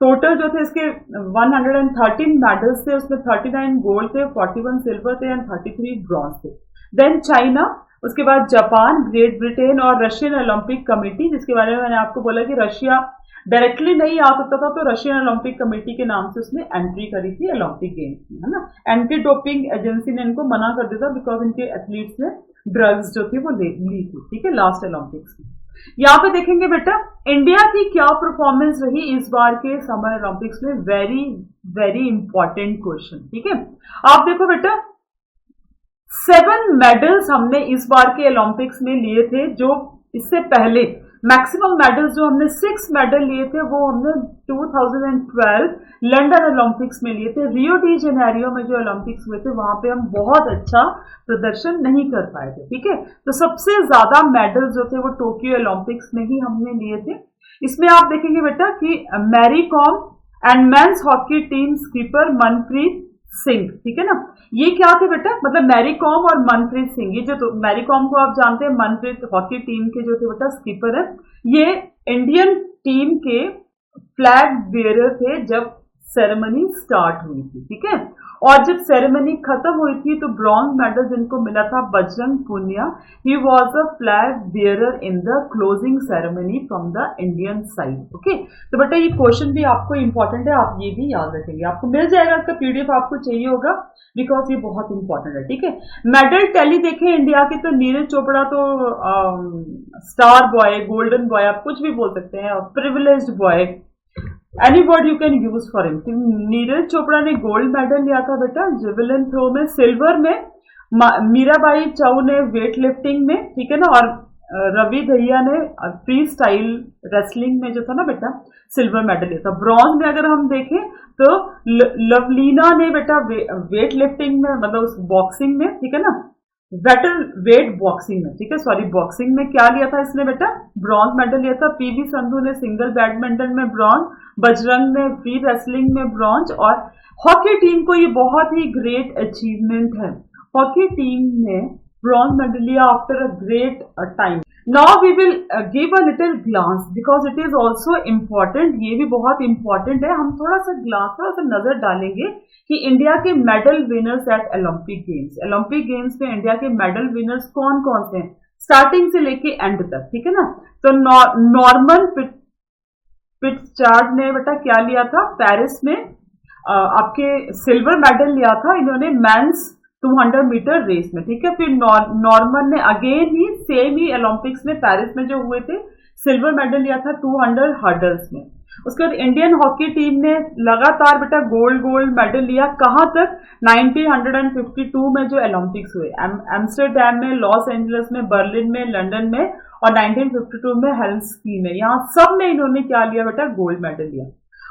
टोटल जो थे इसके 113 मेडल्स थे, उसमें 39 गोल्ड थे, 41 सिल्वर थे एंड 33 ब्रॉन्ज थे। देन चाइना, उसके बाद जापान, ग्रेट ब्रिटेन और रशियन ओलंपिक कमेटी, जिसके बारे में मैंने आपको बोला कि रशिया डायरेक्टली नहीं आ सकता था, तो रशियन ओलंपिक कमेटी के नाम से उसने एंट्री करी थी ओलंपिक गेम्स में, है ना। एंटी डोपिंग एजेंसी ने इनको मना कर दिया था बिकॉज इनके एथलीट्स ने ड्रग्स जो थी वो ली थी, ठीक है, लास्ट ओलंपिक्स में। यहाँ पे देखेंगे बेटा इंडिया की क्या परफॉर्मेंस रही इस बार के समर ओलंपिक्स में, वेरी वेरी इंपॉर्टेंट क्वेश्चन, ठीक है। आप देखो बेटा 7 मेडल्स हमने इस बार के ओलंपिक्स में लिए थे, जो इससे पहले मैक्सिमम मेडल्स जो हमने 6 मेडल लिए थे वो हमने 2012 लंदन ओलंपिक्स में लिए थे। रियो डी जेनेरियो में जो ओलंपिक्स हुए थे वहां पे हम बहुत अच्छा प्रदर्शन नहीं कर पाए थे, ठीक है। तो सबसे ज्यादा मेडल्स जो थे वो टोक्यो ओलंपिक्स में ही हमने लिए थे। इसमें आप देखेंगे बेटा कि Mary Kom and men's hockey team skipper Manpreet Singh, ठीक है ना। ये क्या थे बेटा, मतलब मैरी कॉम और मनप्रीत सिंह, ये जो तो मैरी कॉम को आप जानते हैं, मनप्रीत हॉकी टीम के जो थे बेटा स्कीपर है, ये इंडियन टीम के फ्लैग बेयरर थे जब सेरेमनी स्टार्ट हुई थी, ठीक है। और जब सेरेमनी खत्म हुई थी तो ब्रॉन्ज मेडल जिनको मिला था Bajrang Punia, he was a flag bearer in the closing ceremony from the Indian side, okay. तो बेटा ये क्वेश्चन भी आपको इंपॉर्टेंट है, आप ये भी याद रखेंगे, आपको मिल जाएगा, इसका पीडीएफ आपको चाहिए होगा बिकॉज ये बहुत इंपॉर्टेंट है, ठीक है। मेडल टैली देखें इंडिया की, तो नीरज चोपड़ा तो स्टार बॉय, गोल्डन बॉय, आप कुछ भी बोल सकते हैं, privileged boy, any word you can use for him. Neeraj Chopra ने गोल्ड मेडल लिया था बेटा जेवलिन थ्रो में, सिल्वर में मीराबाई चाऊ ने वेट लिफ्टिंग में, ठीक है ना, और रवि दहिया ने फ्री स्टाइल रेसलिंग में जो था ना बेटा सिल्वर मेडल लिया था। ब्रॉन्ज में अगर हम देखें तो लवलीना ने बेटा वेट लिफ्टिंग में, मतलब उस बॉक्सिंग में, ठीक है ना, वेटर वेट बॉक्सिंग में, ठीक है, सॉरी बॉक्सिंग में क्या लिया था इसने बेटा, ब्रॉन्ज मेडल लिया था। पीवी संधू ने सिंगल बैडमिंटन में ब्रॉन्ज, बजरंग ने फ्री रेसलिंग में ब्रॉन्ज। और हॉकी टीम को ये बहुत ही ग्रेट अचीवमेंट है, हॉकी टीम ने ब्रॉन्ज मेडल लिया after a great time. Now we will give a little glance because it is also important, ये भी बहुत इंपॉर्टेंट है। हम थोड़ा सा ग्लांस, थोड़ा सा नजर डालेंगे कि इंडिया के medal winners eight Olympic games, Olympic games में इंडिया के मेडल विनर्स कौन कौन से हैं, स्टार्टिंग से लेके एंड तक, ठीक है ना। तो नॉर्मन पिटचार्ड ने बेटा क्या लिया था, पेरिस में आपके सिल्वर मेडल लिया था इन्होंने मेंस 200 मीटर रेस में, ठीक है। फिर नॉर्मन ने अगेन ही सेम ही ओलंपिक्स में पेरिस में जो हुए थे सिल्वर मेडल लिया था 200 हर्डल्स में। उसके बाद इंडियन हॉकी टीम ने लगातार बेटा गोल्ड मेडल लिया, कहां तक, 1952 में जो ओलंपिक्स हुए, एम्स्टरडैम में, लॉस एंजलिस में, बर्लिन में, लंदन में और 1952 में हेल्सिंकी में, यहां सब में इन्होंने क्या लिया बेटा, गोल्ड मेडल लिया।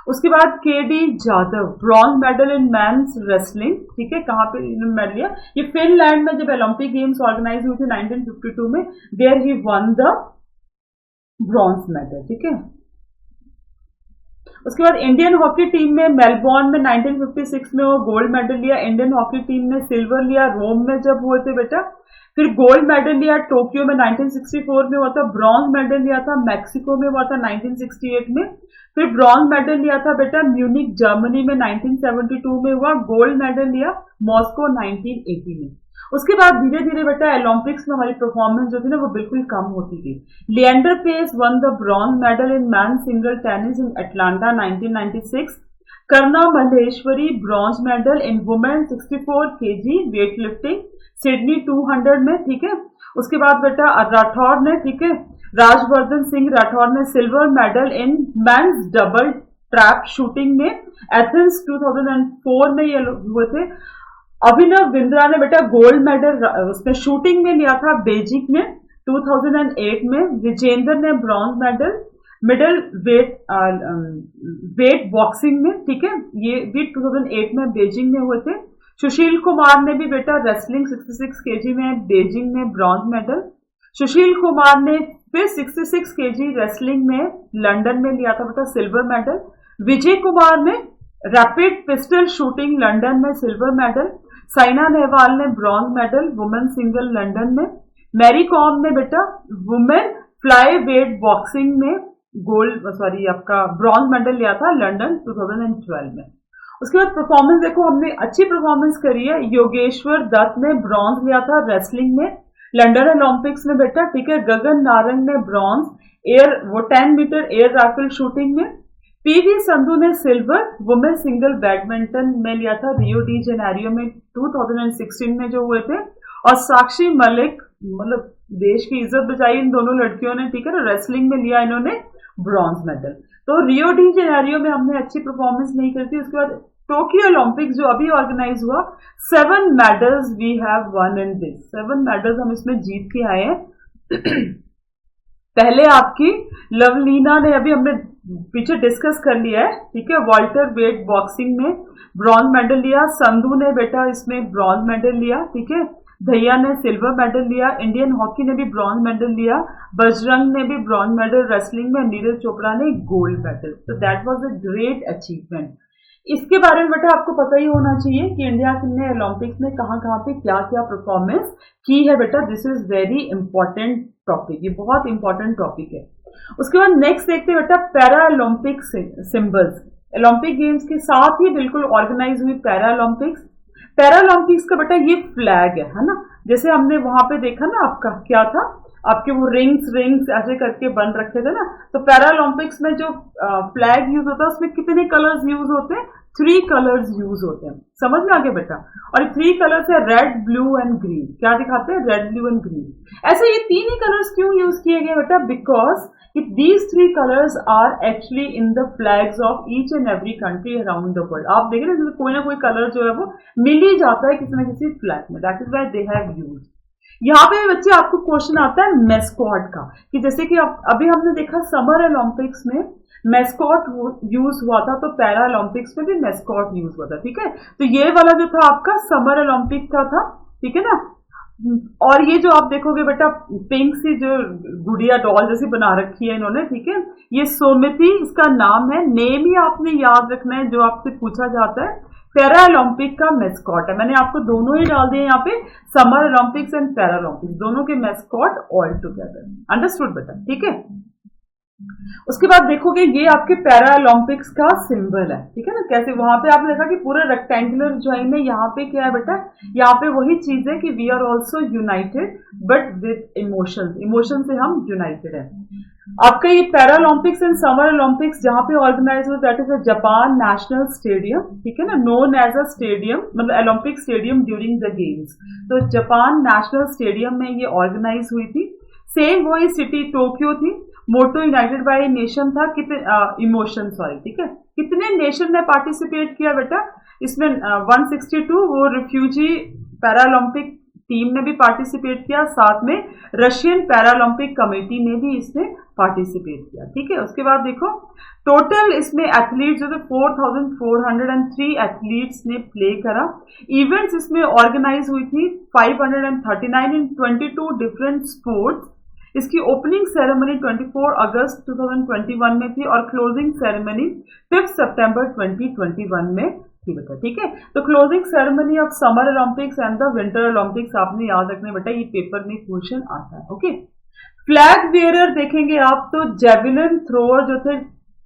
उसके बाद KD Jadhav, bronze medal in men's wrestling, ठीक है, कहां पे इन्होंने मेडल लिया, ये फिनलैंड में जब ओलंपिक गेम्स ऑर्गेनाइज हुई थी 1952 में, there he won the bronze medal, ठीक है। उसके बाद इंडियन हॉकी टीम में मेलबोर्न में 1956 में वो गोल्ड मेडल लिया, इंडियन हॉकी टीम ने सिल्वर लिया रोम में जब हुए थे बेटा, फिर गोल्ड मेडल लिया टोक्यो में 1964 में हुआ था, ब्रॉन्ज मेडल लिया था मैक्सिको में हुआ था 1968 में, फिर ब्रॉन्ज मेडल लिया था बेटा म्यूनिक जर्मनी में 1972 में हुआ, गोल्ड मेडल लिया मॉस्को 1980 में। उसके बाद धीरे धीरे बेटा ओलंपिक्स में हमारी परफॉर्मेंस जो थी ना वो बिल्कुल कम होती थी। Leander Paes won the bronze medal in man single tennis in Atlanta 1996, Karnam Malleswari bronze medal in women 64 kg weight lifting Sydney 200 में, ठीक है। उसके बाद बेटा राठौर ने, ठीक है, राजवर्धन सिंह राठौर ने silver medal in men's double trap shooting में एथेंस 2004 में ये हुए थे। अभिनव बिंद्रा ने बेटा गोल्ड मेडल उसने शूटिंग में लिया था बेजिंग में 2008 में। विजेंद्र ने bronze medal middle wait boxing में, ठीक है, ये भी 2008 में बीजिंग में हुए थे। सुशील कुमार ने भी बेटा रेसलिंग 66 केजी में बीजिंग में ब्रॉन्ज मेडल। सुशील कुमार ने फिर 66 केजी रेसलिंग में लंदन में लिया था बेटा सिल्वर मेडल। विजय कुमार ने रैपिड पिस्टल शूटिंग लंदन में सिल्वर मेडल। साइना नेहवाल ने bronze medal women single London में। मैरी कॉम ने बेटा वुमेन फ्लाई वेट बॉक्सिंग में आपका ब्रॉन्ज मेडल लिया था लंदन 2012 में। उसके बाद परफॉर्मेंस देखो, हमने अच्छी परफॉर्मेंस करी है। योगेश्वर दत्त ने ब्रॉन्ज लिया था रेसलिंग में लंदन ओलंपिक्स में बेटा, ठीक है। गगन नारंग ने bronze 10 metre air rifle shooting में। पीवी संधू ने सिल्वर वुमेन सिंगल बैडमिंटन में लिया था रियो डी जेनेरियो में 2016 में जो हुए थे। और साक्षी मलिक, मतलब देश की इज्जत बचाई इन दोनों लड़कियों ने, ठीक है ना। रेसलिंग में लिया इन्होंने ब्रॉन्ज मेडल। तो रियो डी जेनेरियो में हमने अच्छी परफॉर्मेंस नहीं करी थी। उसके बाद टोक्यो ओलंपिक्स जो अभी ऑर्गेनाइज हुआ, 7 medals we have won in this. 7 medals हम इसमें जीत के आए हैं। पहले आपकी लवलीना ने, अभी हमने पीछे डिस्कस कर लिया है, ठीक है, वॉल्टर वेट बॉक्सिंग में ब्रॉन्ज मेडल लिया। संधू ने बेटा इसमें ब्रॉन्ज मेडल लिया, ठीक है। धैया ने सिल्वर मेडल लिया। इंडियन हॉकी ने भी ब्रॉन्ज मेडल लिया। बजरंग ने भी ब्रॉन्ज मेडल रेसलिंग में। नीरज चोपड़ा ने गोल्ड मेडल। तो that was a great achievement. इसके बारे में बेटा आपको पता ही होना चाहिए कि इंडिया ने ओलंपिक्स में कहां कहां पे क्या क्या परफॉर्मेंस की है बेटा। This is very important topic, ये बहुत इंपॉर्टेंट टॉपिक है। उसके बाद नेक्स्ट देखते हैं बेटा para Olympic symbols. Olympic games के साथ ही बिल्कुल ऑर्गेनाइज हुई पैरा ओलंपिक्स। पैरा ओलंपिक्स का बेटा ये फ्लैग है ना। जैसे हमने वहां पे देखा ना, आपका क्या था, आपके वो रिंग्स ऐसे करके बन रखे थे ना। तो पैरा ओलंपिक्स में जो फ्लैग यूज होता है उसमें कितने कलर्स यूज होते हैं? 3 कलर्स यूज होते हैं। समझ में आ गया बेटा। और 3 कलर्स है रेड, ब्लू एंड ग्रीन। क्या दिखाते हैं? Red, blue and green. ऐसे ये 3 ही कलर्स क्यों यूज किए गए बेटा? Because these 3 colors are actually in the flags of each and every country around the world. आप देख रहे हैं कोई ना कोई कलर जो है वो मिल ही जाता है किसी न किसी फ्लैग में। That is why they have used. यहाँ पे बच्चे आपको क्वेश्चन आता है मेस्कॉट का, कि जैसे कि अभी हमने देखा समर ओलंपिक्स में मेस्कॉट यूज हुआ था, तो पैरा ओलंपिक्स में भी मेस्कॉट यूज हुआ था, ठीक है। तो ये वाला जो था आपका समर ओलंपिक का था, ठीक है ना। और ये जो आप देखोगे बेटा पिंक सी जो गुड़िया डॉल जैसी बना रखी है इन्होंने, ठीक है, ये सोमिति इसका नाम है। नेम ही आपने याद रखना है जो आपसे पूछा जाता है। पैरा ओलंपिक का मेस्कॉट है। मैंने आपको दोनों ही डाल दिए यहाँ पे, summer Olympics and para Olympics, दोनों के मेस्कॉट ऑल टुगेदर। अंडरस्टूड बेटा, ठीक है। उसके बाद देखोगे ये आपके पैरा ओलंपिक्स का सिंबल है, ठीक है ना। कैसे वहां पे आपने देखा कि पूरा रेक्टेंगुलर ज्वाइन है। यहाँ पे क्या है बेटा? यहाँ पे वही चीज है कि we are also united but with emotions. Emotion से हम यूनाइटेड है। आपका ये para Olympics and summer Olympics जहां पे ऑर्गेनाइज हुआ, that is Japan national stadium, ठीक है ना, नोन एज अ स्टेडियम, मतलब Olympic stadium during the games. तो जापान नेशनल स्टेडियम में ये ऑर्गेनाइज हुई थी। सेम वही सिटी टोक्यो थी। मोटो यूनाइटेड बाय नेशन था, इमोशन, सॉरी, ठीक है। कितने नेशन ने पार्टिसिपेट किया बेटा इसमें? 162। वो रिफ्यूजी पैरा ओलंपिक टीम ने भी पार्टिसिपेट किया, साथ में रशियन पैरा ओलंपिक कमेटी ने भी इसमें पार्टिसिपेट किया, ठीक है। उसके बाद देखो टोटल इसमें एथलीट्स जो थे 4403 एथलीट्स ने प्ले करा। इवेंट्स इसमें ऑर्गेनाइज हुई थी 539 इन 22 डिफरेंट स्पोर्ट्स। इसकी ओपनिंग सेरेमनी 24 अगस्त 2021 में थी और क्लोजिंग सेरेमनी 5 सितंबर 2021 में थी बेटा, ठीक है। तो closing ceremony of summer Olympics and the winter Olympics आपने याद रखना बेटा, ये पेपर में क्वेश्चन आता है, ओके। फ्लैग बियरर देखेंगे आप, तो जेवलिन थ्रोअर जो थे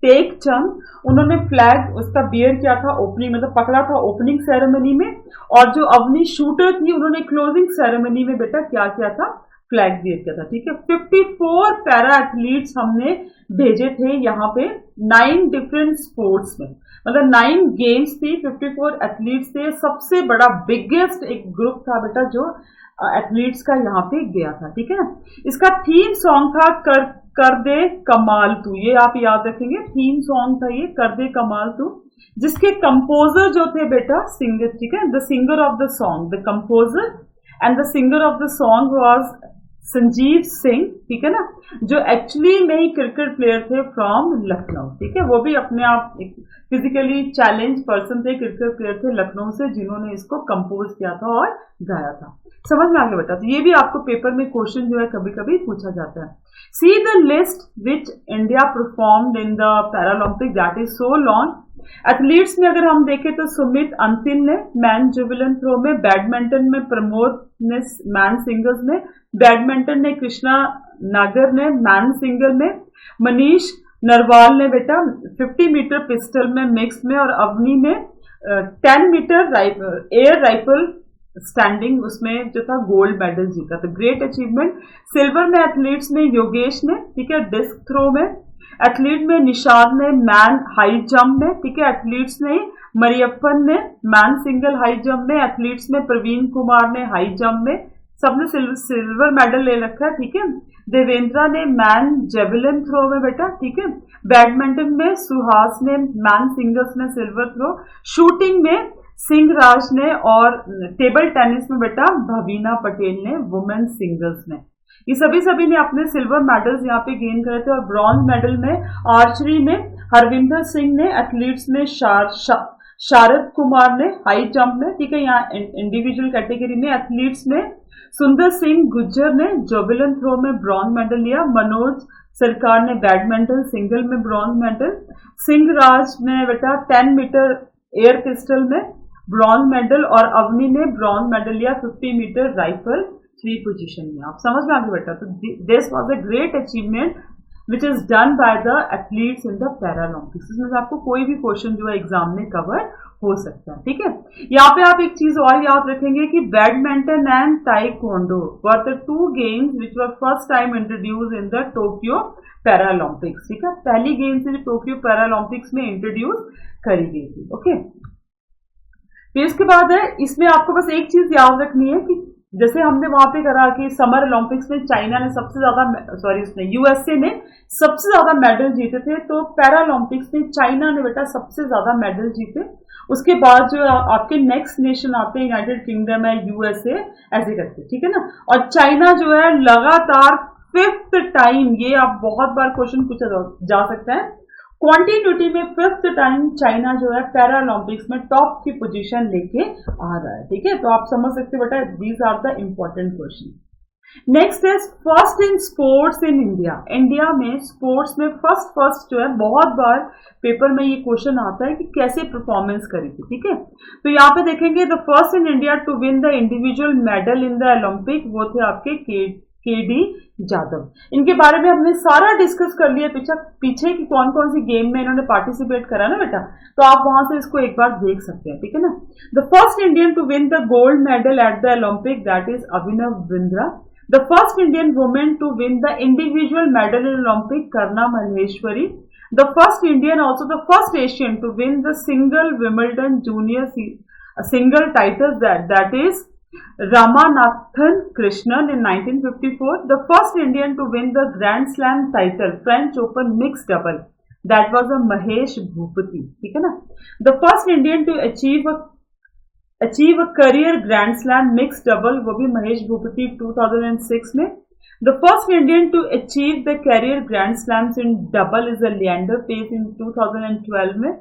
टेक चंग, उन्होंने फ्लैग उसका बियर किया था ओपनिंग, मतलब पकड़ा था ओपनिंग सेरेमनी में। और जो अवनी शूटर थी उन्होंने क्लोजिंग सेरेमनी में बेटा क्या किया था? फ्लैग बियर किया था, ठीक है। 54 पैरा एथलीट्स हमने भेजे थे यहाँ पे 9 डिफरेंट स्पोर्ट्स में, मतलब 9 गेम्स थी, 54 एथलीट्स थे। सबसे बड़ा बिगेस्ट एक ग्रुप था बेटा जो एथलीट्स का यहाँ पे गया था, ठीक है ना। इसका थीम सॉन्ग था कर दे कमाल तू, ये आप याद रखेंगे, थीम सॉन्ग था ये, कर दे कमाल तू, जिसके कंपोजर जो थे बेटा सिंगर, ठीक है, the singer of the song, the composer and the singer of the song was Sanjeev Singh, ठीक है ना, जो एक्चुअली में ही क्रिकेट प्लेयर थे फ्रॉम लखनऊ, ठीक है, वो भी अपने आप फिजिकली चैलेंज पर्सन थे, क्रिकेट प्लेयर थे लखनऊ से, जिन्होंने इसको कंपोज किया था और गाया था। समझ में आ गया बेटा? तो ये भी आपको पेपर में क्वेश्चन जो है कभी कभी पूछा जाता है। See the list which India performed in the Paralympic that is so long. Athletes में अगर हम देखें तो सुमित अंतिम ने मैन जेवलिन थ्रो में, बैडमिंटन में प्रमोद ने मैन सिंगल्स में, बैडमिंटन ने कृष्णा नागर ने मैन सिंगल में, मनीष नरवाल ने बेटा 50 मीटर पिस्टल में मिक्स में, और अवनी ने 10 मीटर एयर राइफल स्टैंडिंग उसमें जो था गोल्ड मेडल जीता। तो ग्रेट अचीवमेंट। सिल्वर में एथलीट्स में योगेश ने, ठीक है, डिस्क थ्रो में, एथलीट में निषाद ने मैन हाई जंप में, ठीक है, एथलीट्स ने मरियप्पन ने मैन सिंगल हाई जंप में, एथलीट्स में प्रवीण कुमार ने हाई जंप में, सबने सिल्वर मेडल ले रखा है, ठीक है। देवेंद्रा ने मैन जेवलिन थ्रो में बेटा, ठीक है। बैडमिंटन में सुहास ने मैन सिंगल्स में सिल्वर थ्रो, शूटिंग में सिंह राज ने, और टेबल टेनिस में बेटा भवीना पटेल ने वुमेन सिंगल्स में। ये सभी ने अपने सिल्वर मेडल्स यहाँ पे गेन करे थे। और ब्रॉन्ज मेडल में आर्चरी में हरविंदर सिंह ने, एथलीट्स में शारद कुमार ने हाई जंप में, ठीक है, यहाँ इंडिविजुअल कैटेगरी में, एथलीट्स में सुंदर सिंह गुज्जर ने जेवलिन थ्रो में ब्रॉन्ज मेडल लिया, मनोज सरकार ने बैडमिंटन सिंगल में ब्रॉन्ज मेडल, सिंह राज ने बेटा 10 मीटर एयर पिस्टल में ब्रॉन्ज मेडल, और अवनी ने ब्रॉन्ज मेडल लिया 50 मीटर राइफल 3 पोजीशन में। आप समझ में आ गए बेटा? तो this was a great achievement which is done by the athletes in the Paralympics. इसमें से आपको कोई भी क्वेश्चन जो है एग्जाम में कवर हो सकता है, ठीक है। यहाँ पे आप एक चीज और याद रखेंगे कि badminton and taekwondo were the 2 games which were first time introduce in the Tokyo Paralympics, ठीक है। पहली गेम से टोक्यो पैरालंपिक्स में इंट्रोड्यूस करी गई थी, ओके। फिर इसके बाद है, इसमें आपको बस एक चीज याद रखनी है कि जैसे हमने वहां पे करा कि समर ओलंपिक्स में चाइना ने सबसे ज्यादा, इसमें यूएसए ने सबसे ज्यादा मेडल जीते थे, तो पैरालंपिक्स में चाइना ने बेटा सबसे ज्यादा मेडल जीते। उसके बाद जो आपके नेक्स्ट नेशन आते हैं, यूनाइटेड किंगडम है, यूएसए, ऐसे करके, ठीक है ना। और चाइना जो है लगातार 5th टाइम, ये आप बहुत बार क्वेश्चन पूछा जा सकता है, क्वांटिटी में 5th टाइम चाइना जो है पैरालंपिक्स में टॉप की पोजीशन लेके आ रहा है, ठीक है। तो आप समझ सकते हो बेटा, these are the important question. Next is first in sports in India. India में स्पोर्ट्स में फर्स्ट जो है, बहुत बार पेपर में ये क्वेश्चन आता है कि कैसे परफॉर्मेंस करी थी, ठीक है। तो यहाँ पे देखेंगे the first in India to win the individual medal in the Olympic, वो थे आपके केडी जाधव। इनके बारे में हमने सारा डिस्कस कर लिया पीछे कि कौन कौन सी गेम में इन्होंने पार्टिसिपेट करा ना बेटा, तो आप वहां से इसको एक बार देख सकते हैं, ठीक है ना। The first Indian to win the gold medal at the Olympic that is Abhinav Bindra. The first Indian women to win the individual medal in Olympic Karnam Malleswari. The first Indian also the first Asian to win the single Wimbledon junior single title that is Ramanathan Krishnan in 1954, the first Indian to win the Grand Slam title, French Open mixed double, that was a Mahesh Bhupathi, ठीक है ना। The first Indian to achieve a career Grand Slam mixed double, वो भी महेश भूपति 2006 में। The first Indian to achieve the career Grand Slams in double is a Leander Paes in 2012 में।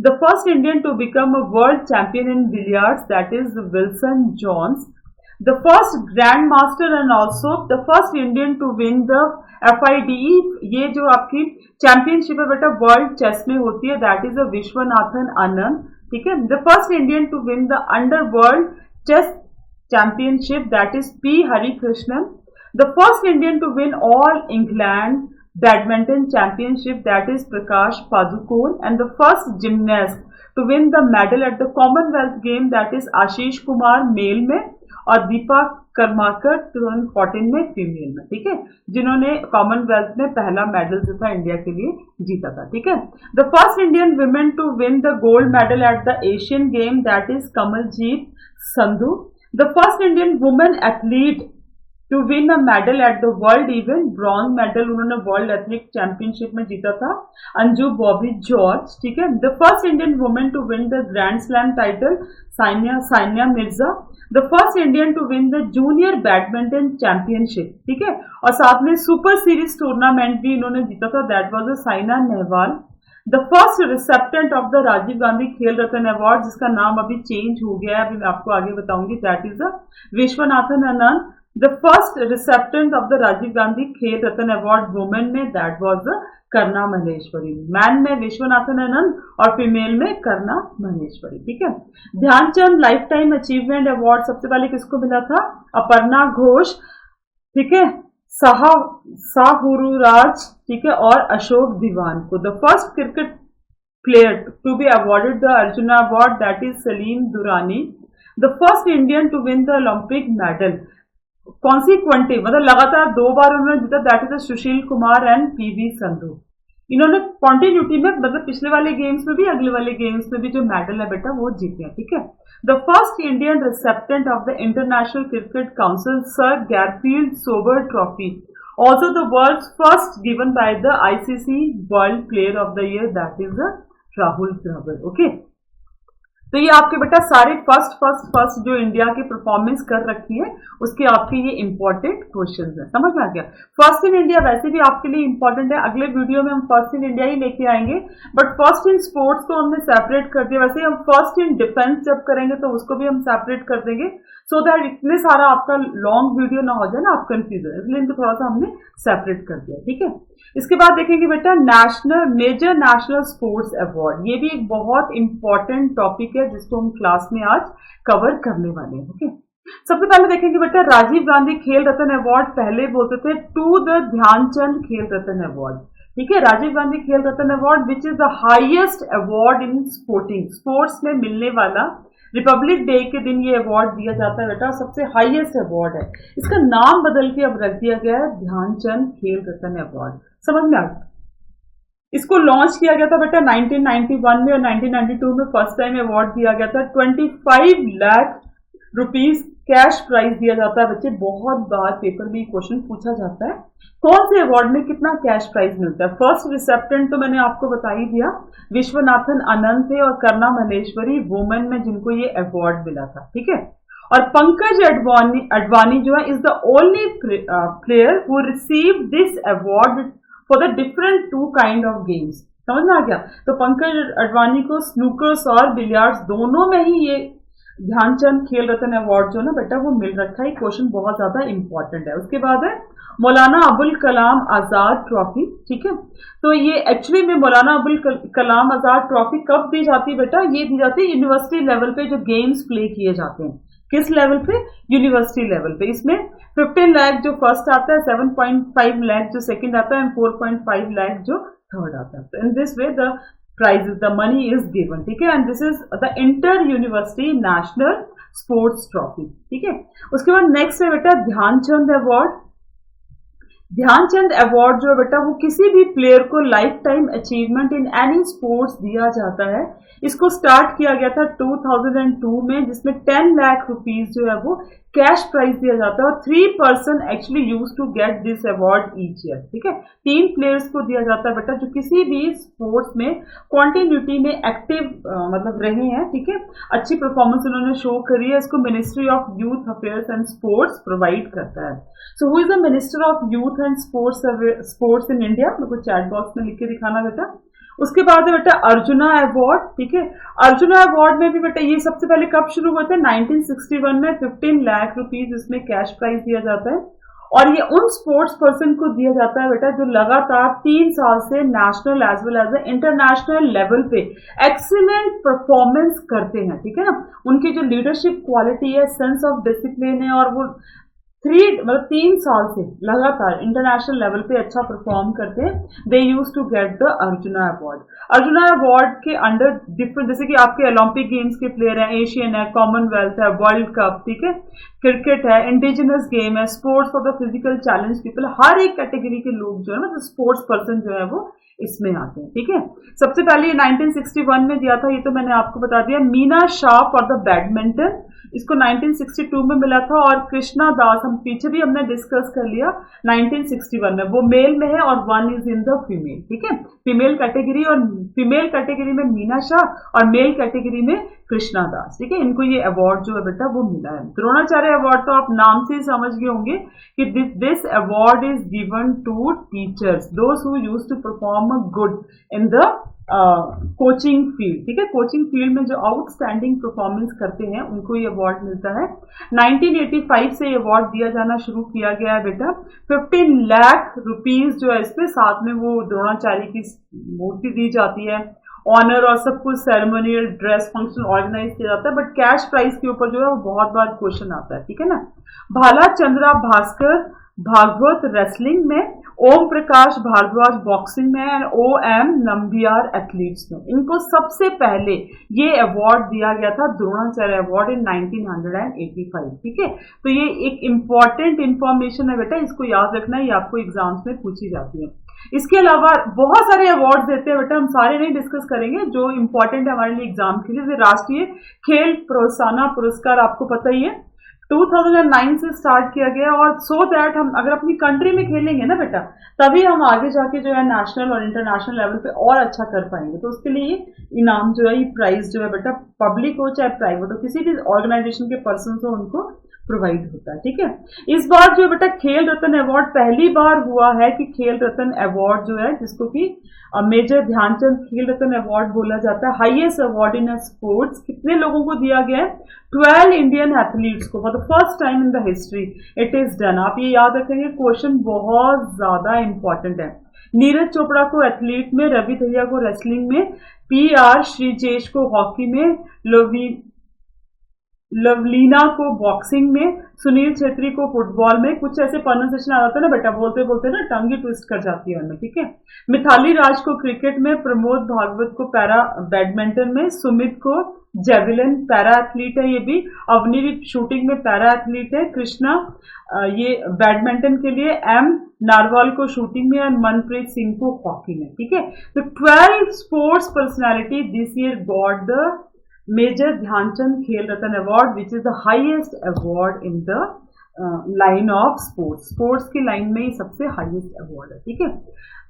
The first Indian to become a world champion in billiards, that is Wilson Jones. The first grandmaster and also the first Indian to win the FIDE, ये जो आपकी championship है बेटा world chess में होती है, that is a Viswanathan Anand, ठीक है। The first Indian to win the underworld chess championship, that is P. Harikrishnan. The first Indian to win all England badminton championship that is Prakash Padukone. And the first gymnast to win the medal at the Commonwealth game that is Ashish Kumar male में, और दीपा कर्माकर 2014 में female में, ठीक है, जिन्होंने Commonwealth में पहला medal जो था इंडिया के लिए जीता था, ठीक है। The first Indian women to win the gold medal at the Asian game that is Kamaljeet Sandhu. The first Indian women athlete to win a medal at the world event, bronze medal उन्होंने world athletic championship में जीता था, अंजू बॉबी जॉर्ज, ठीक है। The first Indian women to win the grand slam title, Sania Mirza. The first Indian to win the junior badminton championship, ठीक है। और साथ में सुपर सीरीज टूर्नामेंट भी इन्होंने जीता था, that was Saina Nehwal. The first recipient of the Rajiv Gandhi Khel Ratna award, जिसका नाम अभी चेंज हो गया है, अभी मैं आपको आगे बताऊंगी, that is the Viswanathan Anand. The first recipient of the Rajiv Gandhi Khel Ratna award women में, that was the Karnam Maheshwari. Man में विश्वनाथन आनंद और फीमेल में करना महेश्वरी, ठीक है। Dhyan Chand life time achievement award सबसे पहले किसको मिला था? अपर्णा घोष, ठीक है, साहुरुराज, ठीक है, और अशोक दीवान को। The first cricket player to be awarded the Arjuna award, that is Salim Durani. The first Indian to win the Olympic medal, consecutive मतलब लगातार 2 बार उन्होंने जीता, that is Sushil Kumar and PV Sandhu. इन्होंने कॉन्टिन्यूटी में मतलब पिछले वाले गेम्स में भी अगले वाले गेम्स में भी जो मेडल है बेटा वो जीते हैं, ठीक है। The first Indian recipient of the International Cricket Council Sir Garfield Sobers trophy, also the world's first given by the ICC world player of the year, that is Rahul Dravid, okay. तो ये आपके बेटा सारे फर्स्ट जो इंडिया की performance कर रखी है उसके आपके ये इंपॉर्टेंट क्वेश्चंस हैं, समझ में आ गया। फर्स्ट इन इंडिया वैसे भी आपके लिए इंपॉर्टेंट है, अगले वीडियो में हम फर्स्ट इन इंडिया ही लेके आएंगे, बट फर्स्ट इन स्पोर्ट्स तो हमने सेपरेट कर दिया। वैसे हम फर्स्ट इन डिफेंस जब करेंगे तो उसको भी हम सेपरेट कर देंगे, सो दैट इतने सारा आपका लॉन्ग वीडियो ना हो जाए ना आप कंफ्यूजन, इसलिए इनको थोड़ा सा हमने सेपरेट कर दिया, ठीक है। इसके बाद देखेंगे बेटा मेजर नेशनल स्पोर्ट्स अवार्ड, ये भी एक बहुत इंपॉर्टेंट टॉपिक है जिसको हम क्लास में आज कवर करने वाले हैं, ओके। सबसे पहले देखेंगे बेटा राजीव गांधी खेल रत्न अवार्ड, पहले बोलते थे to the Dhyanchand Khel Ratna award, ठीक है। Rajiv Gandhi Khel Ratna award which is the highest award in sports में मिलने वाला, रिपब्लिक डे के दिन ये अवार्ड दिया जाता है बेटा, सबसे हाईएस्ट अवार्ड है। इसका नाम बदल के अब रख दिया गया है ध्यानचंद खेल रत्न अवार्ड, समझ में आ गया। इसको लॉन्च किया गया था बेटा 1991 में और 1992 में फर्स्ट टाइम अवार्ड दिया गया था। 25 लाख रुपीस कैश प्राइज दिया जाता है बच्चे, बहुत बार पेपर में क्वेश्चन पूछा जाता है कौन से अवार्ड में कितना कैश प्राइज मिलता है। फर्स्ट रिसेप्टेंट तो मैंने आपको बता ही दिया, विश्वनाथन आनंद थे और करना महेश्वरी वुमेन में जिनको ये अवार्ड मिला था, ठीक है। और पंकज अडवाणी जो है is the only player who receive this award for the different 2 kind of games, समझ में आ गया। तो पंकज अडवाणी को स्नूकर्स और बिलियर्ड्स दोनों में ही ये ध्यानचंद खेल रत्न अवार्ड जो ना बेटा वो मिल रखा है, क्वेश्चन बहुत ज्यादा इंपॉर्टेंट है। उसके बाद है मौलाना अबुल कलाम आजाद ट्रॉफी, ठीक है। तो ये एक्चुअली में मौलाना अबुल कलाम आजाद ट्रॉफी कब दी जाती है बेटा? ये दी जाती है यूनिवर्सिटी लेवल पे जो गेम्स प्ले किए जाते हैं। किस लेवल पे? यूनिवर्सिटी लेवल पे। इसमें 15 लाख जो फर्स्ट आता है, 7.5 लाख जो सेकंड आता है, 4.5 लाख जो थर्ड आता है। तो in this way the prizes, the money is given, ठीक है। And this is the inter university national sports trophy, ठीक है। उसके बाद नेक्स्ट है बेटा ध्यानचंद अवार्ड। ध्यानचंद अवार्ड जो है बेटा वो किसी भी प्लेयर को life time achievement in any sports दिया जाता है। इसको स्टार्ट किया गया था 2002 में, जिसमें 10 लाख रुपीज जो है वो कैश प्राइज दिया जाता है और 3 person actually use to get this award each year, ठीक है। 3 प्लेयर्स को दिया जाता है बेटा जो किसी भी स्पोर्ट्स में कॉन्टिन्यूटी में एक्टिव मतलब रहे हैं, ठीक है, अच्छी परफॉर्मेंस उन्होंने शो करी है। इसको ministry of youth affairs and sports provide करता है। So who is the minister of youth and sports in India? मेरे को चैट बॉक्स में लिख के दिखाना बेटा। उसके बाद है बेटा अर्जुना अवार्ड, ठीक है। अर्जुना अवार्ड में भी बेटा ये सबसे पहले कब शुरू हुआ था? 1961 में 15 लाख रुपीज इसमें कैश प्राइज दिया जाता है और ये उन स्पोर्ट्स पर्सन को दिया जाता है बेटा जो लगातार 3 साल से national as well as international level पे एक्सीलेंट परफॉर्मेंस करते हैं, ठीक है ना। उनकी जो लीडरशिप क्वालिटी है, सेंस ऑफ डिसिप्लिन है और वो 3 साल से लगातार इंटरनेशनल लेवल पे अच्छा परफॉर्म करते हैं, they use to get the Arjuna award. Arjuna award के अंडर डिफरेंट, जैसे कि आपके ओलंपिक गेम्स के प्लेयर हैं, एशियन है, कॉमनवेल्थ है, वर्ल्ड कप, ठीक है, क्रिकेट है, इंडिजिनस गेम है, sports for the physical challenge people, हर एक कैटेगरी के लोग जो है ना, स्पोर्ट्स पर्सन जो है वो इसमें आते हैं, ठीक है। सबसे पहले 1961 में दिया था, ये तो मैंने आपको बता दिया। Meena Shah for the badminton, इसको 1962 में मिला था और कृष्णा दास, हम पीछे भी हमने डिस्कस कर लिया 1961 में, वो मेल में है और 1 इज इन द फीमेल, ठीक है, फीमेल कैटेगरी, और फीमेल कैटेगरी में मीना शाह और मेल कैटेगरी में कृष्णा दास, ठीक है, इनको ये अवार्ड जो है बेटा वो मिला है। द्रोणाचार्य अवार्ड तो आप नाम से ही समझ गए होंगे कि this award is given to teachers those who used to perform good in the coaching field, ठीक है, कोचिंग फील्ड में जो आउटस्टैंडिंग परफॉर्मेंस करते हैं उनको ये अवार्ड मिलता है। 1985 से ये अवार्ड दिया जाना शुरू किया गया है बेटा। 15 लाख रुपीज जो है इसमें, साथ में वो द्रोणाचार्य की मूर्ति दी जाती है, ऑनर और सब कुछ सेरेमोनियल ड्रेस फंक्शन ऑर्गेनाइज किया जाता है, बट कैश प्राइस के ऊपर जो है वो बहुत बार क्वेश्चन आता है, ठीक है ना। भाला चंद्रा भास्कर भागवत रेसलिंग में, ओम प्रकाश भारद्वाज बॉक्सिंग में एंड OM नंबियार एथलीट्स में, इनको सबसे पहले ये अवार्ड दिया गया था, द्रोणाचार्य अवार्ड इन 1985, ठीक है। तो ये एक इंपॉर्टेंट इंफॉर्मेशन है बेटा, इसको याद रखना, ये आपको एग्जाम्स में पूछी जाती है। इसके अलावा बहुत सारे अवार्ड देते हैं बेटा, हम सारे नहीं डिस्कस करेंगे, जो इंपॉर्टेंट है हमारे लिए एग्जाम के लिए। राष्ट्रीय खेल प्रोत्साहन पुरस्कार आपको पता ही है, 2009 से स्टार्ट किया गया, और सो दैट हम अगर अपनी कंट्री में खेलेंगे ना बेटा, तभी हम आगे जाके जो है नेशनल और इंटरनेशनल लेवल पे और अच्छा कर पाएंगे। तो उसके लिए इनाम जो है, ये प्राइज जो है बेटा, पब्लिक हो चाहे प्राइवेट हो, किसी भी ऑर्गेनाइजेशन के पर्सन हो, उनको प्रोवाइड होता है, ठीक है। इस बार जो बेटा खेल रत्न अवार्ड पहली बार हुआ है कि खेल रत्न अवार्ड जो है, जिसको कि मेजर ध्यानचंद खेल रत्न अवार्ड बोला जाता है, हाईएस्ट अवार्ड इन स्पोर्ट्स, कितने लोगों को दिया गया है? 12 इंडियन एथलीट्स को, for the first time in the history it is done. आप ये याद रखेंगे, क्वेश्चन बहुत ज्यादा इंपॉर्टेंट है। नीरज चोपड़ा को एथलीट में, रवि दहिया को रेसलिंग में, PR श्रीजेश को हॉकी में, लवलीना को बॉक्सिंग में, सुनील छेत्री को फुटबॉल में। कुछ ऐसे प्रोनाउंसिएशन आ जाता है ना बेटा, बोलते बोलते ना टंग ही ट्विस्ट कर जाती है उनमें, ठीक है। मिथाली राज को क्रिकेट में, प्रमोद भागवत को पैरा बैडमिंटन में, सुमित को जेवलिन पैरा एथलीट है ये भी, अवनीदीप शूटिंग में पैरा एथलीट है, कृष्णा ये बैडमिंटन के लिए, M नारवाल को शूटिंग में और मनप्रीत सिंह को हॉकी में, ठीक है। तो 12 sports personality this year got the Major Dhyan Chand Khel Ratna award, which is the highest award in the line of sports. Sports की लाइन में ही सबसे हाईएस्ट अवार्ड है, ठीक है।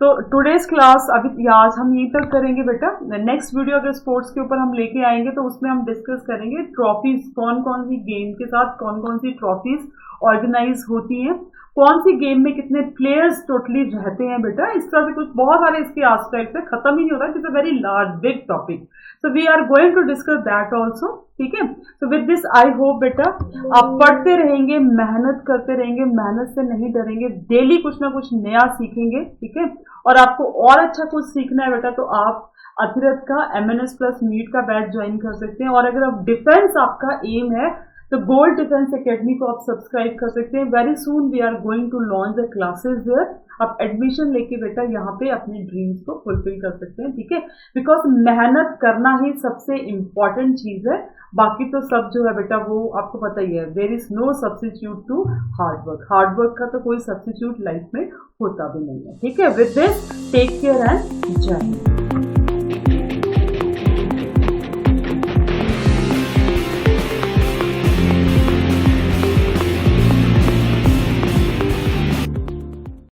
तो टुडेज क्लास अभी आज हम यहीं तक करेंगे बेटा। नेक्स्ट वीडियो अगर स्पोर्ट्स के ऊपर हम लेके आएंगे तो उसमें हम डिस्कस करेंगे ट्रॉफीज, कौन कौन सी गेम के साथ कौन कौन सी ट्रॉफीज ऑर्गेनाइज होती हैं, कौन सी गेम में कितने प्लेयर्स टोटली रहते हैं बेटा, इस तरह से कुछ बहुत सारे इसके एस्पेक्ट्स है, खत्म ही नहीं होता, it's a very large big topic, so we are going to discuss that also, ठीक है। So with this I hope बेटा आप पढ़ते रहेंगे, मेहनत करते रहेंगे, मेहनत से नहीं डरेंगे, डेली कुछ ना कुछ नया सीखेंगे, ठीक है। और आपको और अच्छा कुछ सीखना है बेटा तो आप अथिरथ का MNS प्लस नीट का बैच ज्वाइन कर सकते हैं, और अगर आप डिफेंस आपका एम है तो गोल्ड डिफेंस एकेडमी को आप सब्सक्राइब कर सकते हैं। Very soon we are going to launch the classes there, आप एडमिशन लेके बेटा यहाँ पे अपने ड्रीम्स को फुलफिल कर सकते हैं, ठीक है। बिकॉज मेहनत करना ही सबसे इंपॉर्टेंट चीज है, बाकी तो सब जो है बेटा वो आपको पता ही है, there is no substitute to hard work, hard work का तो कोई सब्स्टिट्यूट लाइफ में होता भी नहीं है, ठीक है। With this take care and Jai Hind.